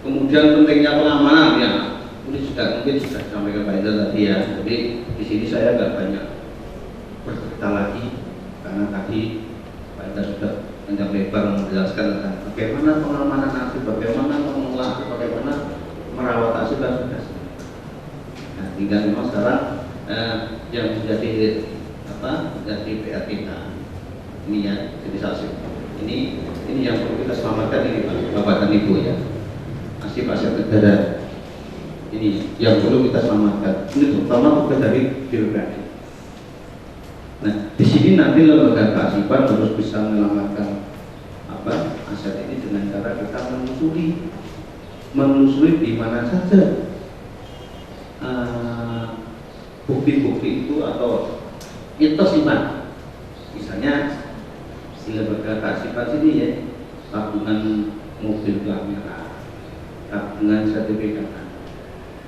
[SPEAKER 4] Kemudian pentingnya pengamanan ya, ini mungkin sudah disampaikan Pak Indra tadi ya. Jadi di sini saya nggak banyak bercerita lagi karena tadi Pak Indra sudah panjang lebar menjelaskan tentang bagaimana pengamanan asif, bagaimana mengelola, bagaimana merawat asif dan sudah. Nah, tinggal memang sekarang yang menjadi PR kita ini ya, jadi asif. Ini yang perlu kita selamatkan ini Pak, Bapak dan Ibu ya. Asif negara ini yang perlu kita selamatkan. Ini terutama tugas dari birokrasi. Nah, di sini nanti lembaga keasipan harus bisa menyelamatkan aset ini dengan cara kita menelusuri di mana saja bukti-bukti itu atau itu tersimpan. Misalnya di lembaga keasipan sini ya, tabungan mobil plat merah, tabungan sertifikat,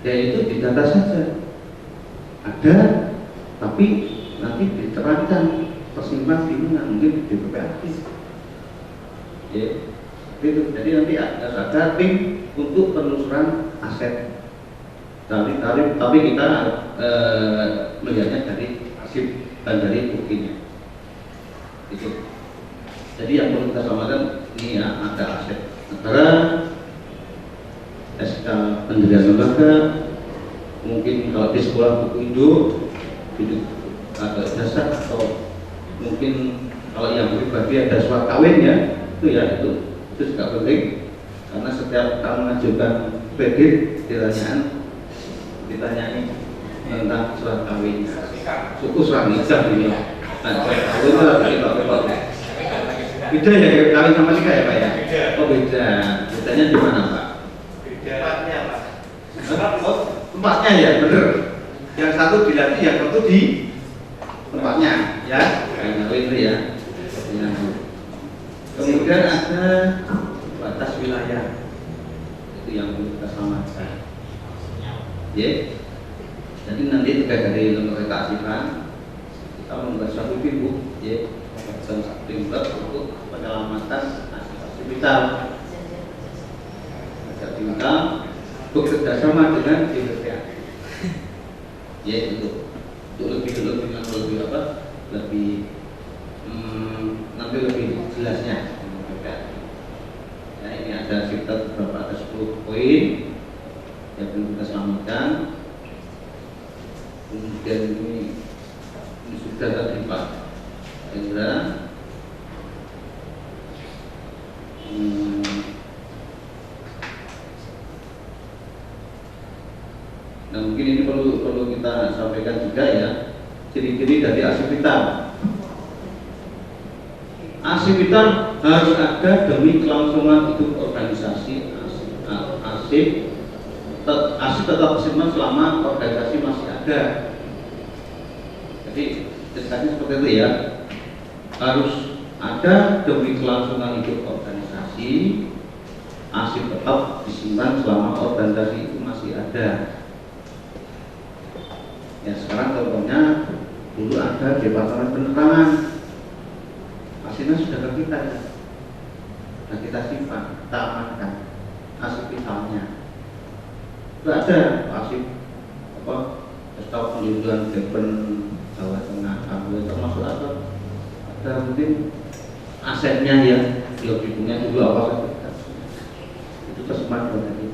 [SPEAKER 4] ya itu didata saja ada, tapi nanti diterapkan tersimpan di mana, mungkin di BPKB ya itu. Jadi nanti ada tim untuk penelusuran aset tarif, tapi kita melihatnya dari arsip dan dari buktinya itu. Jadi yang perlu kita samakan ini ya, ada aset negara, SK pendirian lembaga, mungkin kalau di sekolah buku hidup ada dasar, atau mungkin kalau yang pribadi ada surat kawin ya, itu ya itu juga penting karena setiap kamu mengajukan kredit ditanyai tentang surat kawin, suku surat nikah ini. Beda ya kawin sama nikah ya Pak ya? Oh beda. Bedanya di mana Pak?
[SPEAKER 5] Tempatnya Pak.
[SPEAKER 4] Tempatnya ya benar. Yang satu dilatih, yang satu di tempatnya ya. Itu ya. Kemudian ada batas wilayah. Itu yang perlu kita selamatkan. Ya. Jadi nanti juga dari lembaga kearifan kita membuat suatu pintu, ya, dan pintu untuk penyelamatan aset vital. Aset vital bekerja sama dengan DPR. Ya, untuk lebih apa? Nanti lebih jelasnya. Ya, ini ada sekitar beberapa, ada 10 poin yang perlu kita selamatkan. Kemudian ini sudah tadi Pak Indra. Nah mungkin ini perlu kita sampaikan juga ya, ciri-ciri dari aset vital. Aset vital harus ada demi kelangsungan hidup organisasi. Aset tetap bersifat selama organisasi masih ada. Jadi ceritanya seperti itu ya, harus ada demi kelangsungan hidup organisasi. Aset tetap disimpan selama organisasi itu masih ada. Ya sekarang contohnya dulu ada Departemen Penerangan, asetnya sudah ke kita ya. Nah kita simpan, kita amankan aset vitalnya. Itu ada aset apa? Staf penjualan Depen Jawa Tengah, Kabupaten termasuk ada mungkin asetnya ya, biogikunya dulu apa saja itu tersimpan dari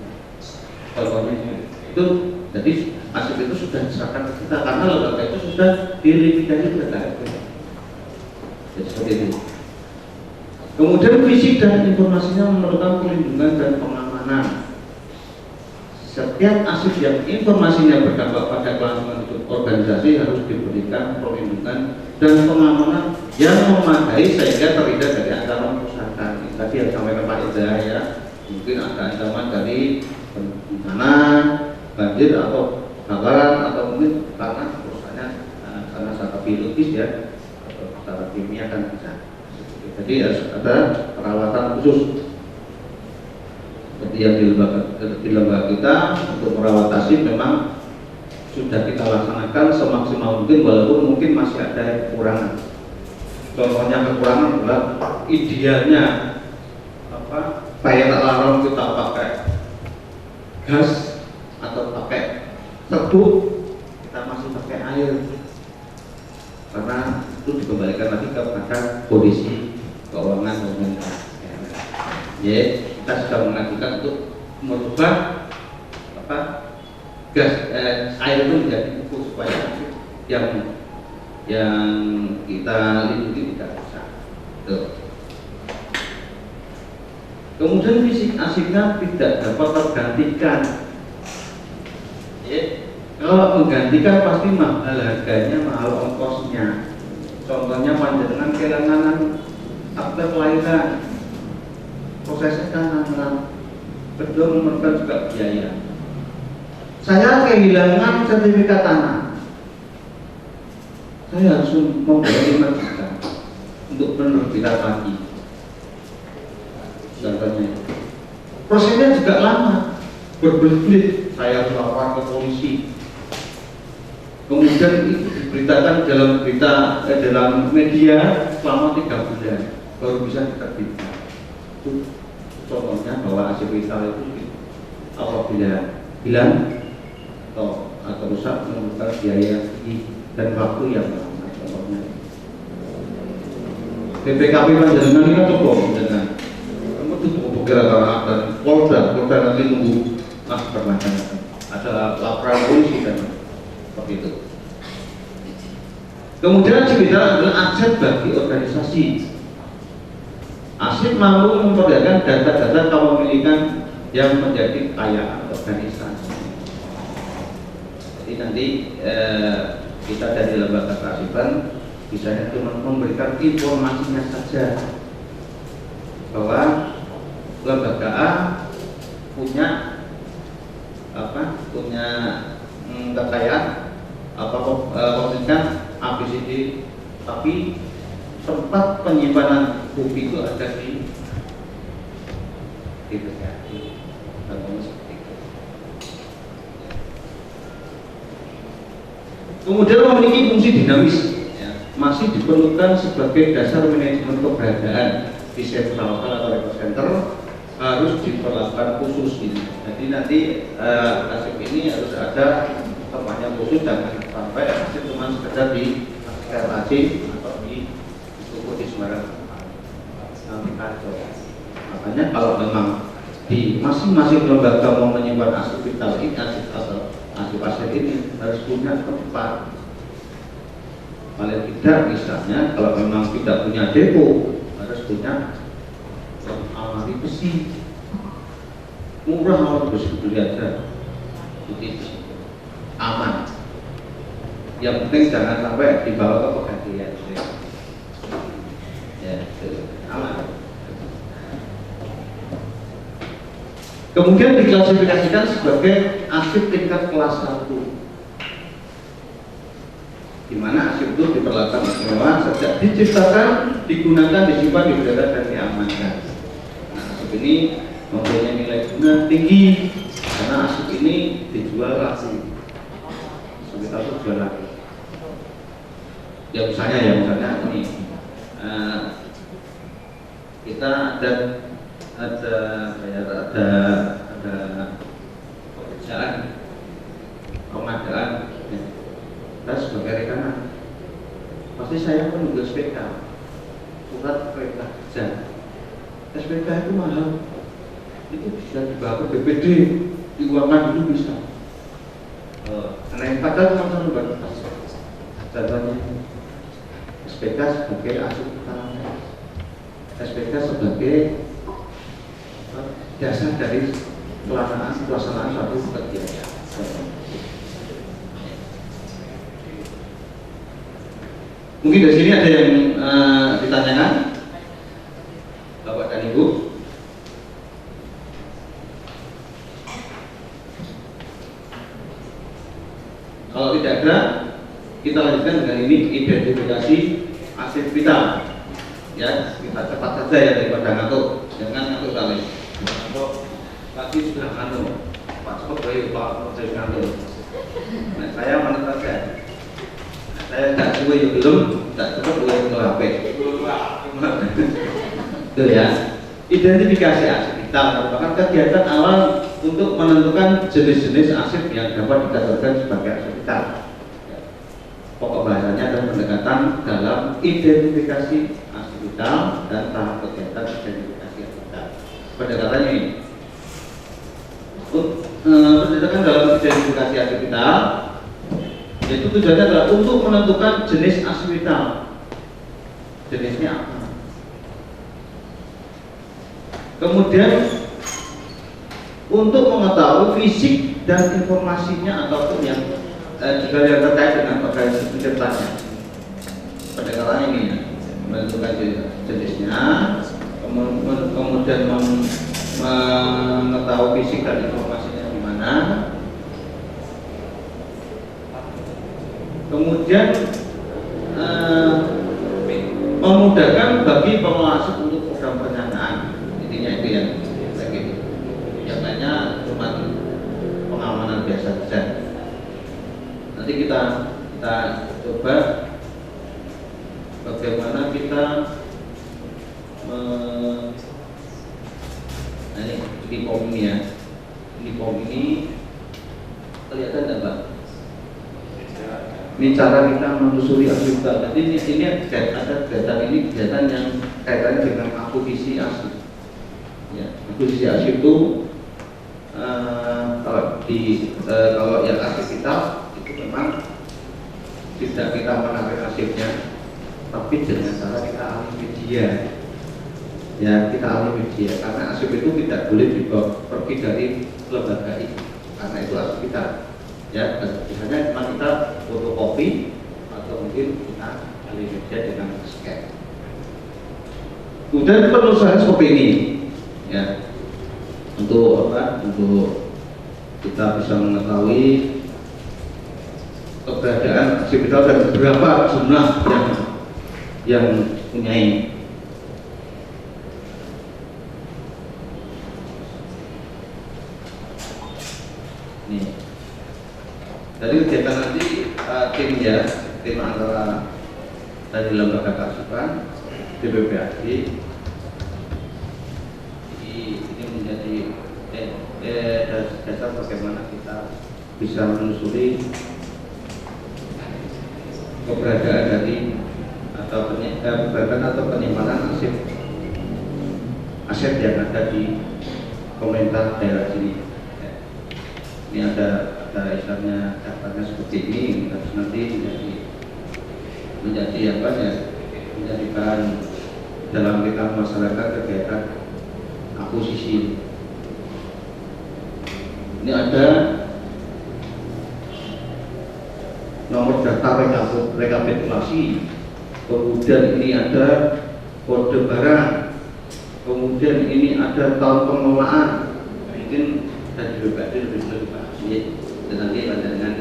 [SPEAKER 4] contohnya itu. Jadi aset itu sudah diserahkan ke kita karena lembaga itu sudah direvitalisasi sudah ada. Jadi seperti itu. Kemudian fisik dan informasinya memerlukan perlindungan dan pengamanan. Setiap aset yang informasinya berdampak pada kelangsungan hidup organisasi harus diberikan perlindungan dan pengamanan yang memadai sehingga terhindar dari ancaman kerusakan. Tadi yang disampaikan Pak Ida ya, mungkin ada ancaman dari bencana, banjir atau kebakaran atau mungkin karena kerusakannya karena secara biologis ya atau secara kimia kan bisa. Jadi harus ada perawatan khusus. Seperti yang di lembaga kita untuk merawat aset memang sudah kita laksanakan semaksimal mungkin walaupun mungkin masih ada kekurangan. Contohnya kekurangan adalah idealnya apa? Fire alarm kita pakai gas atau pakai serbuk, kita masih pakai air karena itu dikembalikan lagi kepada kondisi keuangan pemerintah. Ya, kita sudah mengajukan untuk merubah apa gas air itu menjadi pupuk supaya yang kita lindungi tidak rusak. Kemudian fisik asetnya tidak dapat tergantikan. Ya, kalau menggantikan pasti mahal harganya, mahal ongkosnya. Contohnya panjenengan kehilangan akte kelahiran, prosesnya kan lama. Kedua memerlukan juga biaya. Saya kehilangan sertifikat tanah, saya harus membayar 5 juta untuk penerbitan lagi. Contohnya, prosesnya juga lama, berbelit-belit. Saya harus lapor ke polisi. Kemudian itu diberitakan dalam berita dalam media selama 3 bulan baru bisa diterbitkan. Itu contohnya bahwa aset vital itu apabila hilang atau rusak memerlukan biaya dan waktu yang lama. Contohnya BPKB panjenengan ini kan cukup dengan kamu tuh kira-kira dan Polda nanti tunggu bermacam-macam. Ada laporan polisi dan seperti itu. Kemudian aset vital adalah aset bagi organisasi. Arsip mampu memperlihatkan data-data kepemilikan yang menjadi kekayaan organisasi. Jadi nanti kita dari lembaga kearsipan bisa cuma memberikan informasinya saja bahwa lembaga A punya kekayaan kepemilikan ABCD, tapi tempat penyimpanan buku itu ada di BKD. Kemudian memiliki fungsi dinamis, ya, masih diperlukan sebagai dasar manajemen keberadaan di sentral atau record center harus diperlakukan khusus ini. Jadi nanti arsip ini harus ada tempatnya khusus, jangan sampai arsip cuma sekedar di RAC atau di sembarang kacau. Makanya kalau memang di masing-masing lembaga mau menyimpan arsip vital ini, arsip ini harus punya tempat. Paling tidak misalnya kalau memang tidak punya depo, harus punya almari besi, murah almari besi, beli aja, itu aman. Yang penting jangan sampai dibawa ke pengadilan. Ya, aman. Kemudian diklasifikasikan sebagai arsip tingkat kelas 1, di mana arsip itu diperlakukan istimewa sejak diciptakan, digunakan, disimpan, dipelihara dan diamankan. Nah, arsip ini mempunyai nilai guna tinggi karena arsip ini dijual laku. Kita tuh jual laku. Ya misalnya ini kita ada pekerjaan pengadaan, kita sebagai rekanan pasti saya menunggu SPK, surat perintah kerja. SPK itu mahal, itu bisa dibawa ke BPD, diuangkan itu bisa. Karena yang padahal teman-teman batas contohnya SPK sebagai arsip utama, SPK sebagai dasar dari pelaksanaan suatu kegiatan. Mungkin dari sini ada yang ditanyakan, Bapak dan Ibu. Kalau tidak ada, kita lanjutkan dengan ini, identifikasi arsip vital. Ya, kita cepat saja ya daripada ngantuk, jangan ngantuk sekali. Pasti sudah ngantuk, Pak cepat baik Pak, saya ngantuk. Nah, saya menurut saja. Saya tidak suwe ya belum, tidak cepat boleh ke HP. Itu ya. Identifikasi arsip vital merupakan kegiatan awal untuk menentukan jenis-jenis arsip yang dapat dikategorikan sebagai arsip vital. Pokok bahasanya adalah pendekatan dalam identifikasi arsip vital dan tahap kegiatan identifikasi arsip vital. Pendekatannya ini, pendekatan dalam identifikasi arsip vital, yaitu tujuannya adalah untuk menentukan jenis arsip vital. Jenisnya apa? Kemudian untuk mengetahui fisik dan informasinya ataupun yang juga yang terkait dengan organisasi penciptanya. Pendekatan ini menentukan jenisnya, kemudian mengetahui fisik dan informasinya di mana, kemudian memudahkan bagi pengelola arsip untuk program perencanaan. Intinya itu yang begitu. Yang lainnya cuma pengamanan biasa saja. Nanti kita coba bagaimana kita ini form ini ya. Ini form ini kelihatan tidak Pak? Ini cara kita menelusuri arsip. Jadi ini ada kegiatan yang kaitannya dengan akuisisi arsip. Ya, akuisisi arsip itu kalau yang arsip vital itu memang tidak kita menarik arsipnya, tapi dengan cara kita alih media. ya kita alami media, karena arsip itu tidak boleh dibawa pergi dari lembaga itu, karena itu arsip kita. Ya, biasanya cuma kita fotokopi atau mungkin kita alami media dengan scan. Kemudian penulisan seperti ini, ya, untuk apa? Untuk kita bisa mengetahui keberadaan arsip kita dan berapa jumlah yang punyai. Nih, dari kegiatan nanti tim antara dari lembaga kearsipan, DPPAD, ini menjadi dasar bagaimana kita bisa menelusuri keberadaan dari keberadaan atau penyimpanan aset yang ada di pemerintah daerah sini. Ini ada istilahnya daftarnya seperti ini, terus nanti menjadi apa ya, menjadi bahan dalam kita masyarakat kegiatan akuisisi. Ini ada nomor daftar rekapitulasi, kemudian ini ada kode barang, kemudian ini ada tahun pengelolaan. Mungkin dari BPAD lebih bahas ini, dan nanti ada dengan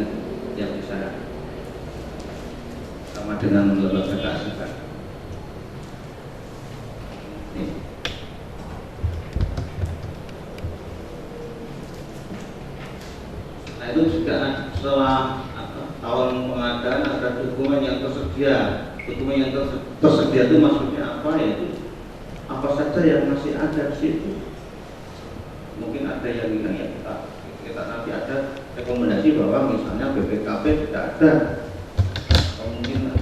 [SPEAKER 4] yang bisa sama dengan lembaga kearsipan. Nah itu juga setelah tahun pengadaan ada dokumen yang tersedia. Dokumen yang tersedia itu maksudnya apa? Yaitu apa saja yang masih ada di situ. Mungkin ada yang hilang, ya kita nanti ada rekomendasi bahwa misalnya BPKP tidak ada, atau mungkin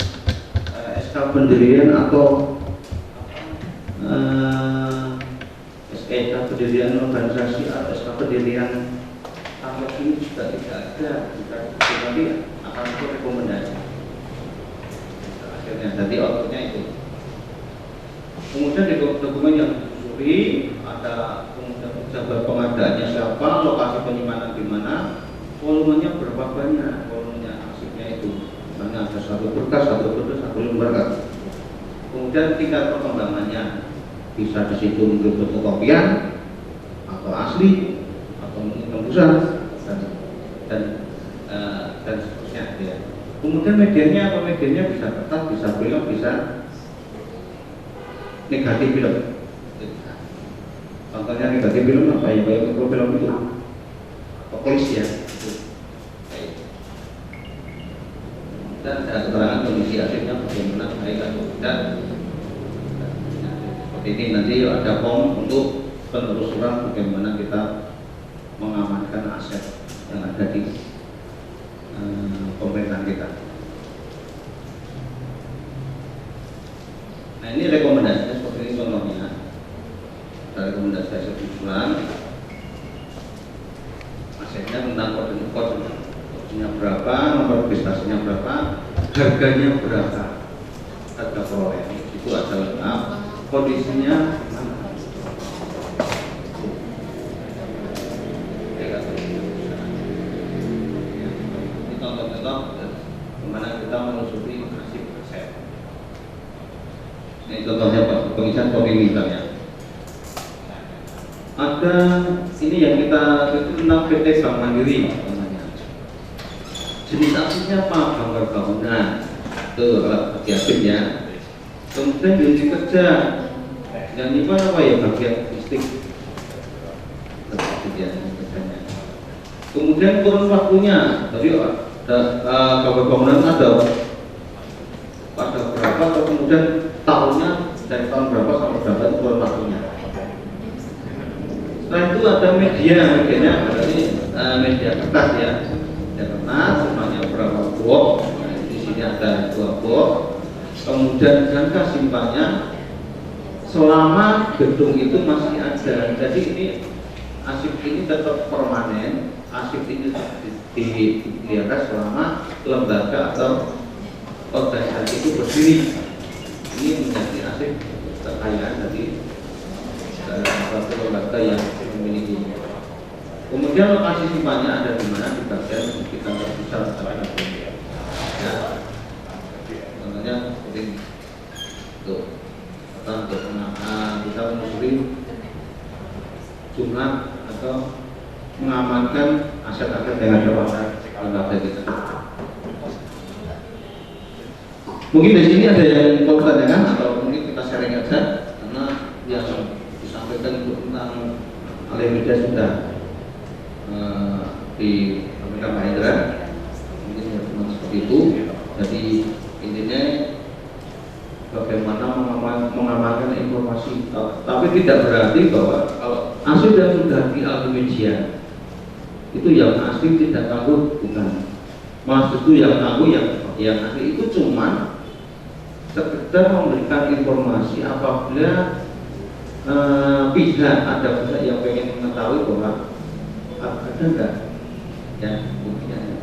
[SPEAKER 4] SK pendirian atau SK pendirian organisasi atau SK pendirian atau ini juga tidak ada. Nanti akan ada rekomendasi. Akhirnya jadi outputnya itu. Kemudian di dokumen yang disusuri ada jabar pengadaannya siapa, lokasi penyimpanan di mana, volumenya berapa banyak, volumenya arsipnya itu. Misalnya ada satu berkas, satu lembar. Kemudian tingkat perkembangannya bisa di situ untuk fotokopian atau asli atau mungkin tembusan dan seterusnya. Ya. Kemudian medianya apa? Medianya bisa kertas, bisa film, bisa negatif film. Contohnya negatif film apa ya? Kayak mikrofilm itu, polisi ya. Dan ada keterangan kondisi arsipnya bagaimana baik atau tidak. Seperti ini nanti ada form untuk penelusuran bagaimana kita mengamankan aset yang ada di pemerintahan kita. Nah ini rekomendasinya seperti ini contohnya. Rekomendasi hasil usulan asetnya tentang kodenya berapa, nomor registrasinya berapa, harganya berapa, harga peroleh itu ada lengkap, kondisinya ini contoh-contoh bagaimana kita menelusuri arsip aset. Ini contohnya Pak, pengisian kopi misalnya. Ada ini yang kita itu tentang PT Bank Mandiri namanya. Jenis arsipnya apa? Gambar bangunan. Itu alat arsip ya. Kemudian unit kerja. Yang ini apa ya? Bagian logistik. Kemudian kurun waktunya. Tadi ada gambar bangunan ada pada berapa atau kemudian tahunnya dari tahun berapa sampai berapa itu kurun waktunya. Setelah itu ada medianya berarti media kertas ya, media kertas semuanya berapa box, di sini ada 2 box. Kemudian jangka simpannya selama gedung itu masih ada. Jadi ini arsip ini tetap permanen, arsip ini dipelihara selama lembaga atau organisasi itu berdiri. Ini menjadi arsip kekayaan dari suatu lembaga yang memiliki. Kemudian lokasi simpannya ada di mana? Di bagian kita terpusat ya. Contohnya seperti itu. Untuk kita menelusuri jumlah atau mengamankan aset-aset yang ada pada lembaga kita. Mungkin di sini ada yang mau pertanyaan atau mungkin kita sharing aja karena yang disampaikan untuk tentang alih media sudah disampaikan Pak Hendra, mungkin cuma seperti itu. Jadi intinya bagaimana mengamankan informasi, tapi tidak berarti bahwa kalau asli dan sudah di alih media itu yang asli tidak tangguh, bukan. Maksud itu yang tangguh yang asli itu cuma sekedar memberikan informasi apabila ada pihak yang pengen mengetahui bahwa ada enggak ya mungkin ada.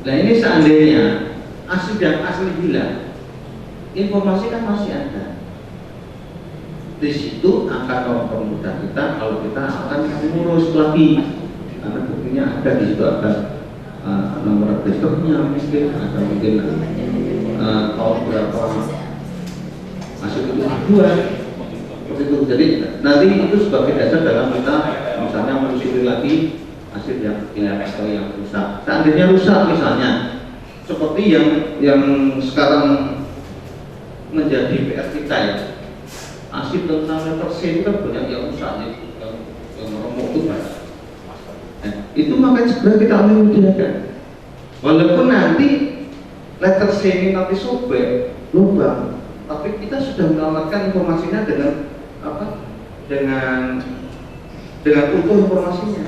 [SPEAKER 4] Nah ini seandainya asli dan asli hilang, informasi kan masih ada. Di situ akan mempermudah kita kalau kita akan mengurus lagi karena buktinya ada di situ, ada nomor registernya mungkin ada mungkin tahun berapa masuk itu dua seperti itu. Jadi nanti itu sebagai dasar dalam kita misalnya menelusuri lagi hasil yang hilang atau yang rusak. Seandainya rusak misalnya seperti yang sekarang menjadi PR kita ya, asid tentang letter C itu kan banyak yang rusak yang meremuk itu banyak. Itu makanya segera kita ambil media. Walaupun nanti letter C ini nanti sobek lubang, tapi kita sudah menyelamatkan informasinya dengan apa? Dengan utuh informasinya.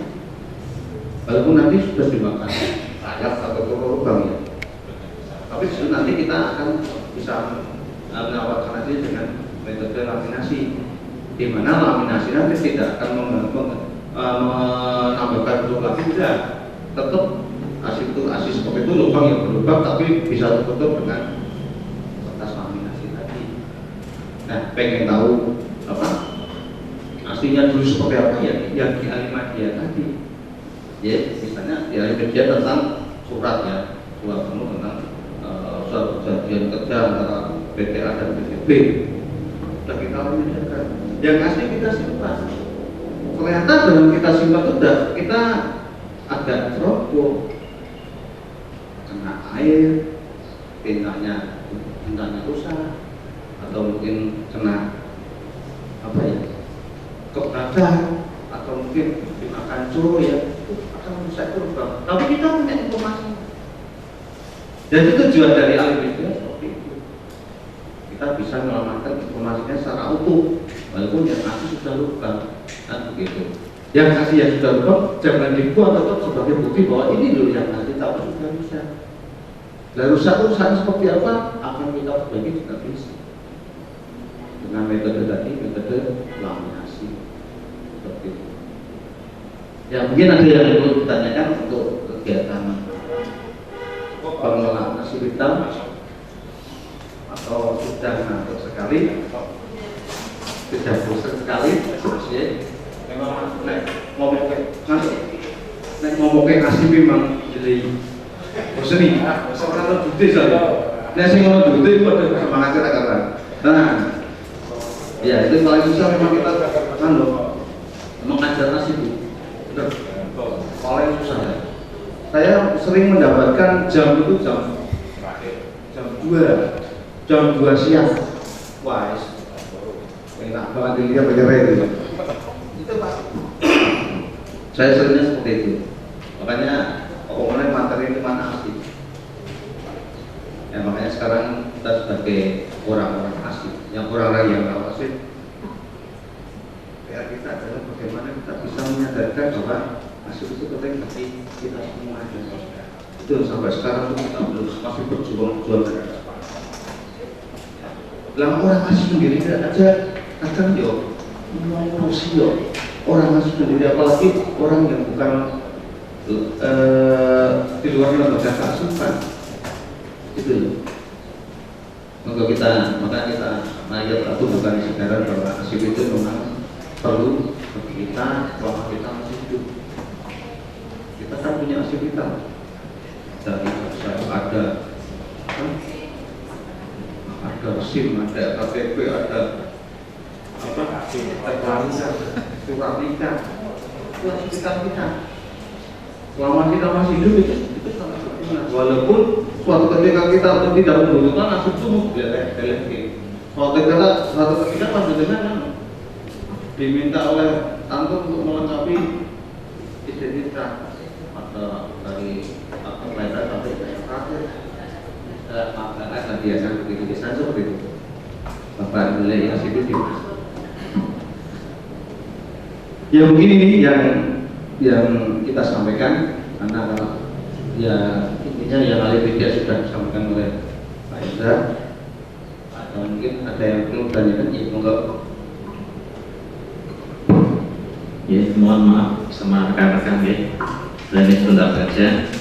[SPEAKER 4] Walaupun nanti sudah dimakan rayap atau lubang ya, tapi nanti kita akan bisa menyelamatkan aja dengan metode laminasi, di mana laminasi nanti tidak akan menambahkan bentuk lagi, tidak, tetap asis seperti itu lubang yang berlubang tapi bisa tertutup dengan kertas laminasi tadi. Nah, pengen tahu apa aslinya dulu seperti apa ya yang di alih media tadi ya, misalnya di alih media tentang surat ya, surat penuh tentang surat perjanjian kerja antara BTA dan BTB sudah kita alih mediakan, yang asli kita simpan. Ternyata dalam kita simpan itu kita agak roboh, kena air, tintanya rusak, atau mungkin kena apa ya, kebakar, atau mungkin dimakan curu ya, itu akan merusak lubang. Tapi kita punya informasi. Dan itu tujuan dari alih media seperti itu. Kita bisa menyelamatkan informasinya secara utuh, walaupun yang asli sudah lubang, kan begitu. Yang asli yang sudah lubang jangan dibuat tetap sebagai bukti bahwa ini dulu yang asli tapi sudah rusak. Dan rusaknya seperti apa akan kita perbaiki juga bisa dengan metode tadi, metode laminasi seperti itu. Ya mungkin ada yang perlu ditanyakan untuk kegiatan pengelolaan nasi hitam atau sudah ngantuk sekali, sudah bosan sekali, ya. Memang ngomong ke nasi memang jadi bosan nih. Orang duduk saja. Nasi ngomong duduk pada semangat kita kata. Nah, ya itu paling susah memang kita mengajar nasi itu. Benar. Paling susah ya. Saya sering mendapatkan jam itu jam 2 siang. Wah, enak banget dilihat pakai itu. Itu Pak. Saya seringnya seperti itu. Makanya pokoknya materi itu mana asli. Ya makanya sekarang kita sebagai orang-orang asli, yang orang-orang yang tahu asli, PR kita adalah bagaimana kita bisa menyadarkan bahwa asli itu penting bagi kita semua. Itu sampai sekarang kita belum masih berjuang. Lah orang asli sendiri aja kadang yo emosi yo. Orang asli sendiri apalagi orang yang bukan di luar lembaga keasuhan itu loh. maka kita tumbuhkan kesadaran bahwa arsip itu memang perlu bagi kita selama kita masih hidup. Kita kan punya arsip kita, dari ada SIM, ada KTP, ada surat nikah, itu arsip kita. Selama kita masih hidup itu sangat berguna. Walaupun suatu ketika kita tidak membutuhkan arsip itu belek. Suatu ketika panjenengan diminta oleh tante untuk melengkapi identitas atau dari kelahiran sampai terakhir. Maka biasa begitu seperti itu. Bapak nilai arsip itu. Ya mungkin ini yang kita sampaikan, karena kalau ya intinya yang ahli media sudah disampaikan oleh Pak Indra, atau mungkin ada yang perlu ditanyakan, ya monggo.
[SPEAKER 3] Ya, mohon maaf sama rekan-rekan ya. Ini sebentar saja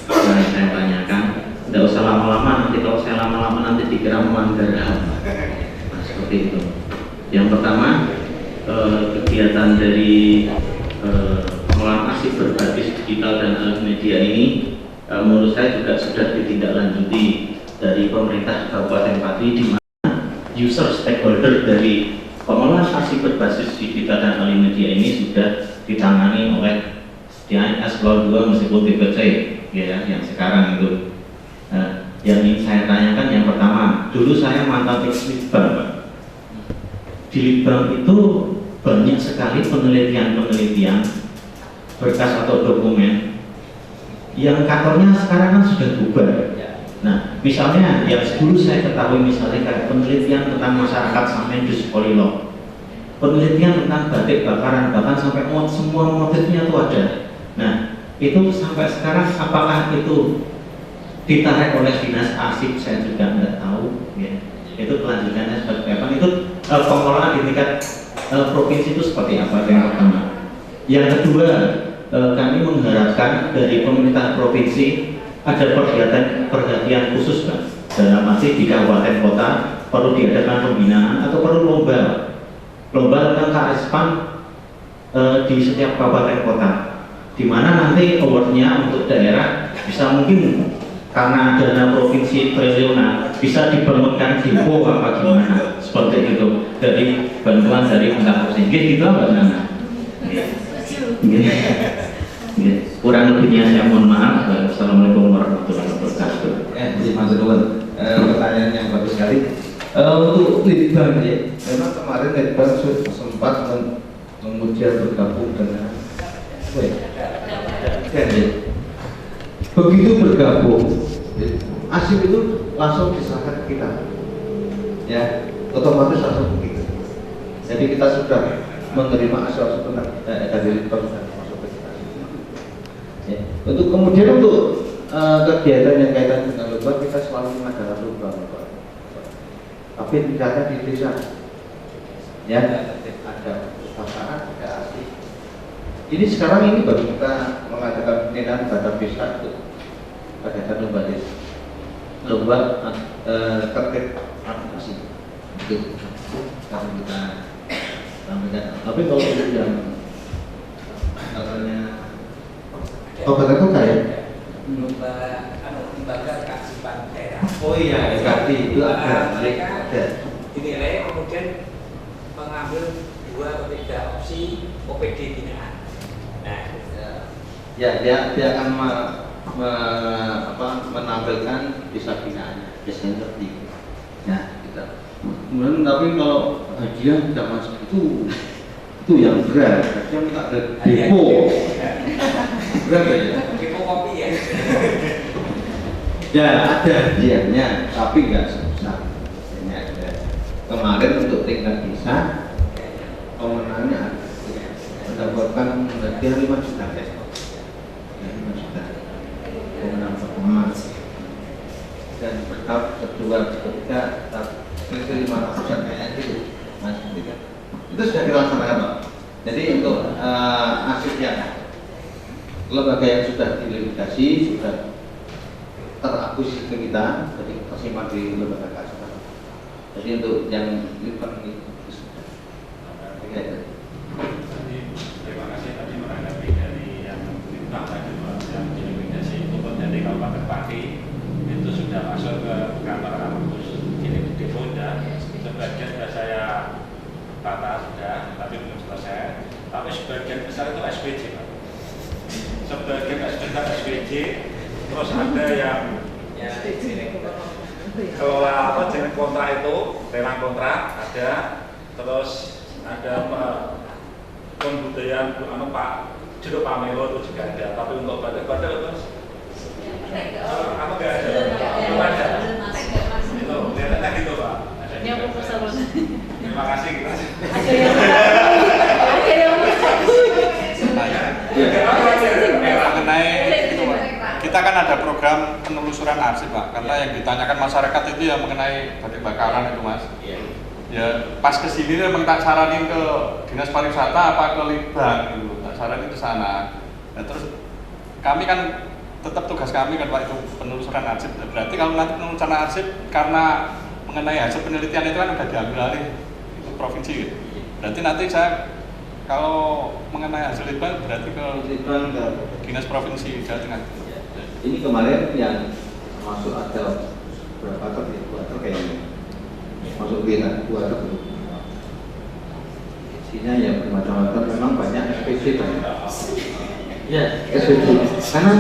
[SPEAKER 3] yang saya tanyakan. Tidak usah lama-lama, nanti kalau saya lama-lama nanti dikira melanggar HAM. Nah, seperti itu. Yang pertama, kegiatan dari pengelolaan arsip berbasis digital dan alih media ini menurut saya juga sudah ditindaklanjuti dari pemerintah Kabupaten Pati, di mana user stakeholder dari pengelolaan arsip berbasis digital dan alih media ini sudah ditangani oleh DAS Law 2 meskipun TPC ya, yang sekarang itu. Nah, yang ingin saya tanyakan yang pertama, dulu saya mantan ex-litbang, Pak. Di Litbang itu banyak sekali penelitian berkas atau dokumen yang kantornya sekarang kan sudah bubar. Nah, misalnya yang dulu saya ketahui misalnya kayak penelitian tentang masyarakat Samendus Polilog, penelitian tentang batik bakaran, bahkan sampai semua motifnya itu ada. Nah, itu sampai sekarang apakah itu ditarik oleh dinas arsip, saya juga nggak tahu ya. Itu kelanjutannya seperti apa, itu pengelolaan di tingkat provinsi itu seperti apa, yang pertama. Yang kedua, kami mengharapkan dari pemerintah provinsi ada perhatian khusus, Pak, dalam arti di kabupaten kota perlu diadakan pembinaan atau perlu lomba tentang kearifan di setiap kabupaten kota, di mana nanti awardnya untuk daerah bisa mungkin karena dana provinsi triliunan bisa dibangunkan depo apa gimana seperti itu dari bantuan dari pihak provinsi gitu Mbak Nana. Kurang lebihnya saya mohon maaf. Assalamualaikum warahmatullahi wabarakatuh.
[SPEAKER 4] Terima kasih pertanyaan yang bagus sekali. Untuk Litbang ya, memang kemarin Litbang sempat kemudian bergabung dengan begitu bergabung, arsip itu langsung diserahkan ke kita, ya, otomatis langsung begitu. Jadi kita sudah menerima arsip dari Litbang masuk ke kita. Ya. Untuk kemudian untuk kegiatan yang kaitan dengan lomba, kita selalu mengadakan lomba, tapi tidaknya di desa, ya, ada pasangan, ada arsip. Ini sekarang ini baru kita mengadakan pembinaan pada desa untuk adakan lomba terkait aplikasi itu akan kita sampaikan. Tapi kalau yang katanya kabupaten kota ya,
[SPEAKER 5] lomba lembaga kearsipan daerah.
[SPEAKER 4] oh iya, itu ada.
[SPEAKER 5] Mereka dinilai kemudian mengambil 2 atau 3 opsi OPD binaan. Nah,
[SPEAKER 4] ya dia akan menampilkan desa binaannya, biasanya seperti itu. Ya, kita. Kemudian tapi kalau hadiah tidak masuk itu yang berat. Hadiah minta ada depo. Berat ya.
[SPEAKER 5] depo kopi ya.
[SPEAKER 4] Ya ada hadiahnya, tapi nggak sebesar. Ini ada. Kemarin untuk tingkat desa, pemenangnya mendapatkan hadiah 5 juta. Pemenang pertama dan bertahap kedua, ketiga, selisih 500-an kayak gitu, Mas. Itu sudah dilaksanakan, Pak. Jadi untuk arsip yang lembaga yang sudah dilimitasasi sudah terakuisisi ke kita, jadi tersimpan di lembaga kearsipan.
[SPEAKER 1] Jadi untuk yang lipat ini.
[SPEAKER 6] Terima kasih tadi menanggapi dari yang minta tadi yang diimigrasi itu dari Kabupaten Pati itu sudah masuk ke kantor kampus ini di Polda. Sebagian sudah saya tata sudah, tapi belum selesai. Tapi sebagian besar itu SPJ, Pak. Sebagian SPJ, terus ada yang kelola apa jenis kontrak itu, lelang kontrak ada, terus ada pembudayaan Pak Jeruk Pamelo itu juga ada, tapi untuk badai-badai itu apa enggak ada? Belum ada. Itu lihatnya gitu Pak. Terima kasih kita.
[SPEAKER 7] Mengenai itu, Pak. Kita kan ada program penelusuran arsip, Pak. Karena yang ditanyakan masyarakat itu ya mengenai batik bakaran itu, Mas. Ya pas kesini memang tak saranin ke Dinas Pariwisata apa ke Litbang gitu, tak saranin ke sana. Nah, terus kami kan tetap tugas kami kan Pak itu penelusuran arsip. Berarti kalau nanti penelusuran arsip karena mengenai hasil penelitian itu kan udah diambil alih itu provinsi gitu. Berarti nanti saya kalau mengenai hasil Litbang berarti ke
[SPEAKER 1] Litbang ke
[SPEAKER 7] Dinas Provinsi Jawa Tengah.
[SPEAKER 1] ini kemarin yang masuk ada berapa truk ya? 2 truk kayaknya masuk Bina 2 truk isinya ya bermacam-macam, memang banyak SPJ banyak ya SPJ karena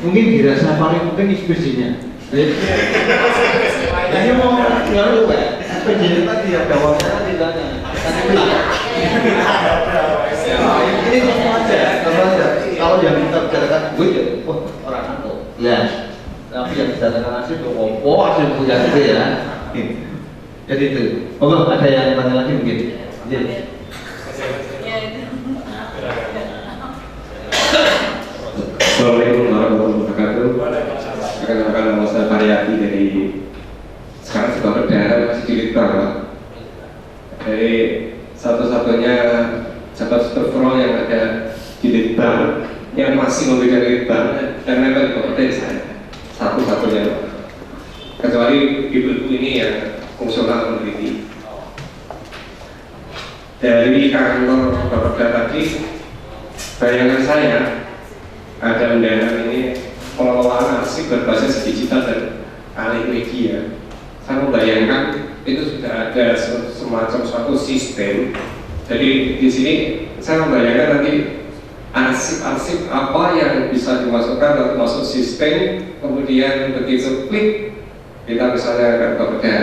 [SPEAKER 1] mungkin dirasa paling penting SPJ-nya jadi mau nggak ya SPJ itu tadi ada wawancara tidaknya ini contoh aja kalau yang kita bicarakan duit ya orang itu ya tapi yang bicarakan hasil itu hasil punya itu ya jadi itu ada yang tanya lagi mungkin
[SPEAKER 8] Assalamualaikum warahmatullahi wabarakatuh. Perkenalkan nama saya Karyati dari sekarang juga berdaerah masih di Litbang, Pak. Dari satu-satunya jabat struktural yang ada di Litbang yang masih memberikan Litbang dan memang di saya satu-satunya, Pak. Kecuali ibu-ibu ini yang fungsional meneliti. Dari kantor Bapak tadi, bayangan saya ada undangan ini pengelolaan arsip berbasis digital dan alih media. Saya membayangkan itu sudah ada semacam suatu sistem. Jadi di sini saya membayangkan nanti arsip-arsip apa yang bisa dimasukkan atau masuk sistem, kemudian begitu klik kita misalnya akan berbeda,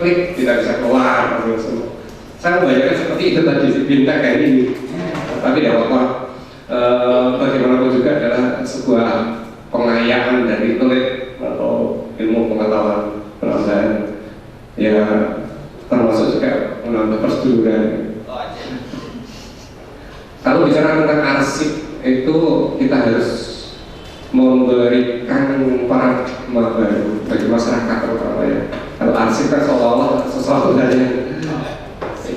[SPEAKER 8] klik kita bisa keluar. Saya membayangkan seperti itu tadi pindah kayak ini. Tapi tidak apa-apa. Bagaimanapun juga adalah sebuah pengayaan dari pelit atau ilmu pengetahuan penambahan ya termasuk juga menambah persetujuan. Kalau bicara tentang arsip itu kita harus memberikan paradigma baru bagi masyarakat terutama ya. Kalau arsip kan seolah-olah sesuatu dari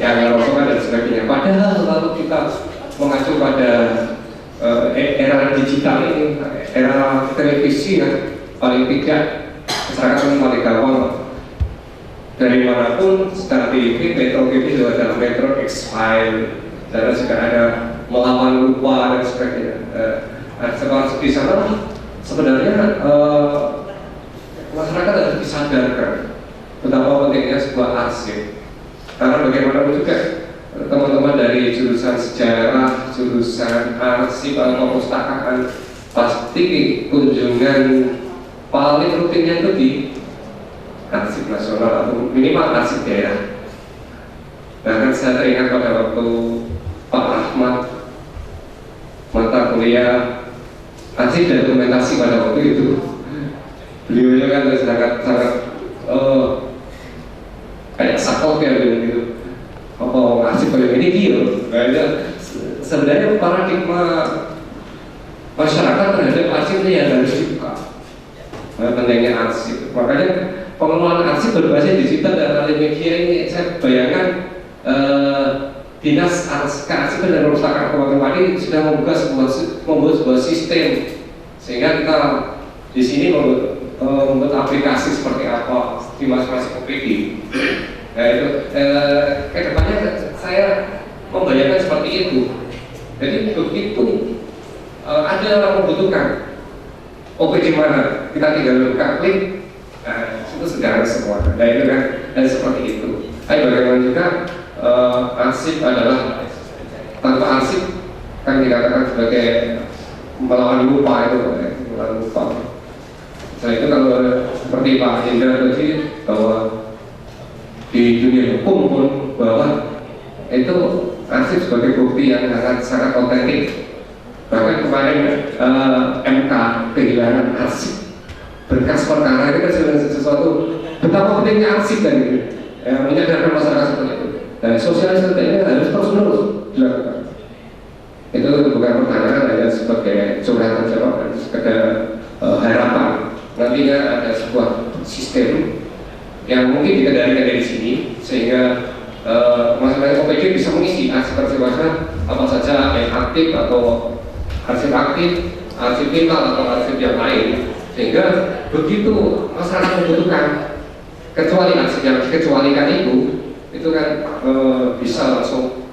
[SPEAKER 8] yang rongsokan dan sebagainya. Padahal kalau kita mengacu pada era digital ini, era televisi kan, paling tidak masyarakat paling gampang dari manapun secara TV, Metro TV juga ada Metro X-File, dan juga ada melawan lupa dan sebagainya. Sekarang di sana sebenarnya masyarakat harus disadarkan betapa pentingnya sebuah arsip, karena bagaimanapun juga teman-teman dari jurusan sejarah, jurusan arsip atau perpustakaan pasti kunjungan paling rutinnya itu di arsip nasional atau minimal arsip daerah. Bahkan saya teringat pada waktu Pak Ahmad mata kuliah arsip dan dokumentasi pada waktu itu, beliau kan sangat kayak sakau ya gitu. Apa arsip pada ini dia, sebenarnya paradigma masyarakat terhadap arsip ini yang harus dibuka. Pentingnya arsip, makanya pengelolaan arsip berbasis digital dan alih media ini saya bayangkan Dinas Kearsipan dan Perpustakaan Kabupaten Pati sudah membuat sebuah sistem sehingga kita di sini membuat aplikasi seperti apa di masing-masing OPD. Nah itu kedepannya saya membayangkan seperti itu. Jadi begitu ada yang membutuhkan OPD mana, kita tinggal buka klik, nah itu sudah ada semua. Nah itu kan seperti itu. Tapi bagaimana juga arsip adalah tanpa arsip kan dikatakan sebagai melawan lupa itu, melawan lupa. Setelah itu kalau seperti Pak Indra tadi bahwa di dunia hukum pun bahwa itu arsip sebagai bukti yang sangat otentik. Bahkan kemarin MK kehilangan arsip berkas perkara itu kan sesuatu betapa pentingnya arsip dan gitu. Menyadarkan masyarakat seperti itu. Dan sosialisasi ini harus terus-menerus dilakukan. Itu bukan pertanyaan hanya sebagai curhatan jawab, sekedar harapan nantinya ada sebuah sistem yang mungkin dikendalikan dari sini sehingga masyarakat OPD bisa mengisi arsip-arsip apa saja yang aktif atau arsip aktif, arsip vital atau arsip yang lain, sehingga begitu masyarakat membutuhkan kecuali arsip yang dikecualikan itu kan bisa langsung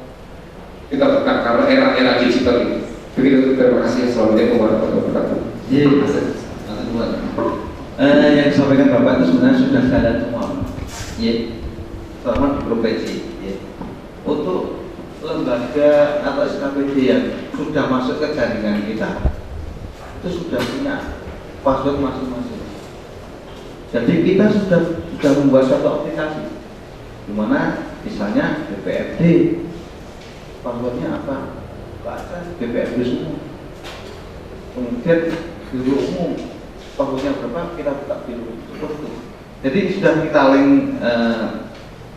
[SPEAKER 8] kita buka karena era digital ini. Begitu, terima kasih. Assalamualaikum warahmatullahi wabarakatuh.
[SPEAKER 3] Iya, Mas Tuan. Yang disampaikan Bapak itu sebenarnya sudah jalan semua. Iya, selama di provinsi. Iya. Untuk lembaga atau SKPD yang sudah masuk ke jaringan kita, itu sudah punya password masing-masing. Jadi kita sudah membuat satu aplikasi, di mana misalnya BPRD, passwordnya apa? Baca BPRD semua. Kemudian biru umum, passwordnya berapa? Kita buka biru seperti itu. Jadi sudah kita link,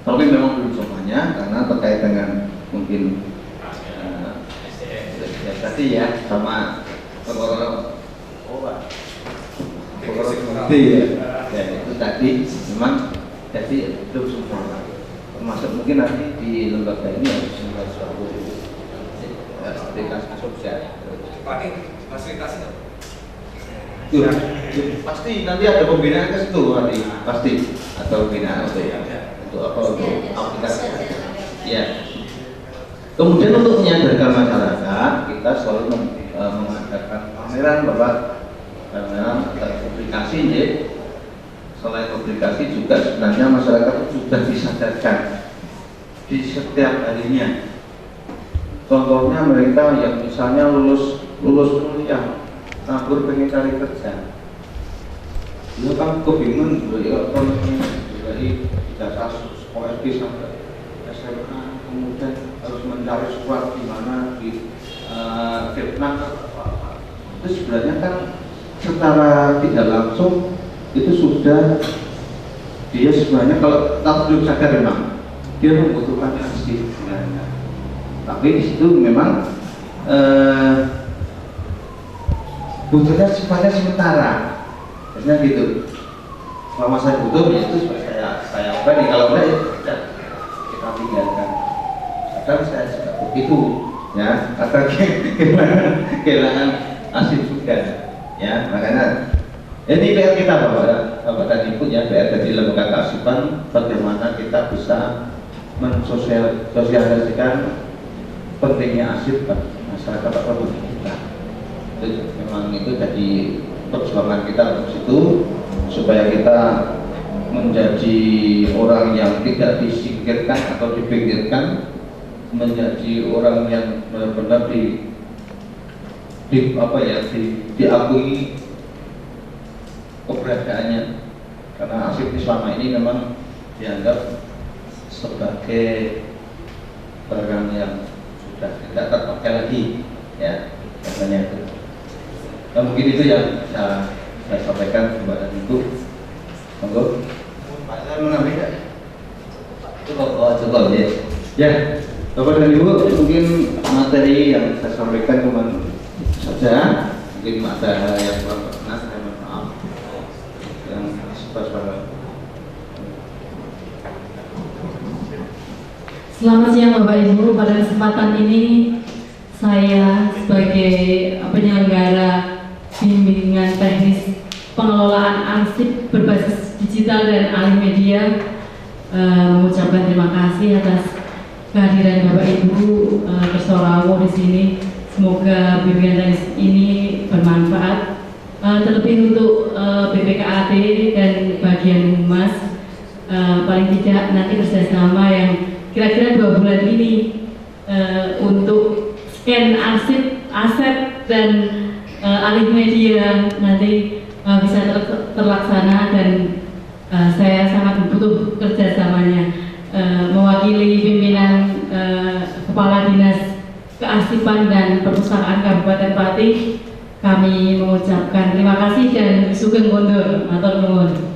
[SPEAKER 3] tapi memang belum semuanya karena terkait dengan mungkin ya tadi ya sama ya itu tadi memang jadi belum sempurna. Termasuk mungkin nanti di lembaga ini harus membuat suatu aplikasi sosial.
[SPEAKER 5] Pakai fasilitasi dong.
[SPEAKER 3] Pasti nanti ada pembinaan ke situ nanti pasti atau pembinaan untuk apa untuk aplikasi. Ya. Kemudian untuk menyadarkan masyarakat, kita selalu mengadakan pameran Bapak, pameran publikasi ya. Selain publikasi juga sebenarnya masyarakat sudah disadarkan di setiap harinya. Contohnya mereka yang misalnya lulus kuliah, nganggur pengen cari kerja, dia kan kebingungan ya dari jasa OSD sampai SMA, kemudian harus mencari surat di mana di Vietnam. Itu sebenarnya kan secara tidak langsung itu sudah dia sebenarnya kalau belum sadar memang dia membutuhkan arsip sebenarnya. Tapi di situ memang butuhnya sifatnya sementara, biasanya gitu. Selama saya butuh ya itu saya berani, kalau enggak ya kita tinggalkan. Kadang saya suka begitu ya, kadang kehilangan arsip juga ya. Makanya ini PR kita Bapak dan Ibu ya, PR dari lembaga kearsipan, bagaimana kita bisa mensosialisasikan pentingnya arsip masyarakat atau kita. Itu memang itu jadi perjuangan kita untuk situ, supaya kita menjadi orang yang tidak disingkirkan atau dipinggirkan, menjadi orang yang benar-benar diakui keberadaannya, karena arsip selama ini memang dianggap sebagai barang yang sudah tidak terpakai lagi ya, katanya itu. Nah, mungkin itu yang saya sampaikan kepada Ibu. Monggo Pak, saya mengambil cukup ya. Ya, Bapak dan Ibu, mungkin materi yang saya sampaikan kemarin saja, mungkin ada yang kurang berkenan, saya mohon maaf. Yang sebab-sebab.
[SPEAKER 2] Selamat siang Bapak Ibu, pada kesempatan ini saya sebagai penyelenggara bimbingan teknis pengelolaan arsip berbasis digital dan alih media
[SPEAKER 9] mengucapkan terima kasih atas kehadiran Bapak Ibu Persorawo di sini. Semoga bimbingan teknis ini bermanfaat, terlebih untuk BPKAD dan bagian humas. Paling tidak nanti kerjasama yang kira-kira 2 bulan ini untuk scan arsip, aset dan alih media nanti bisa terlaksana, dan saya sangat butuh kerjasamanya. Mewakili pimpinan Kepala Dinas Kearsipan dan Perpustakaan Kabupaten Pati, kami mengucapkan terima kasih dan sugeng kondur, matur nuwun.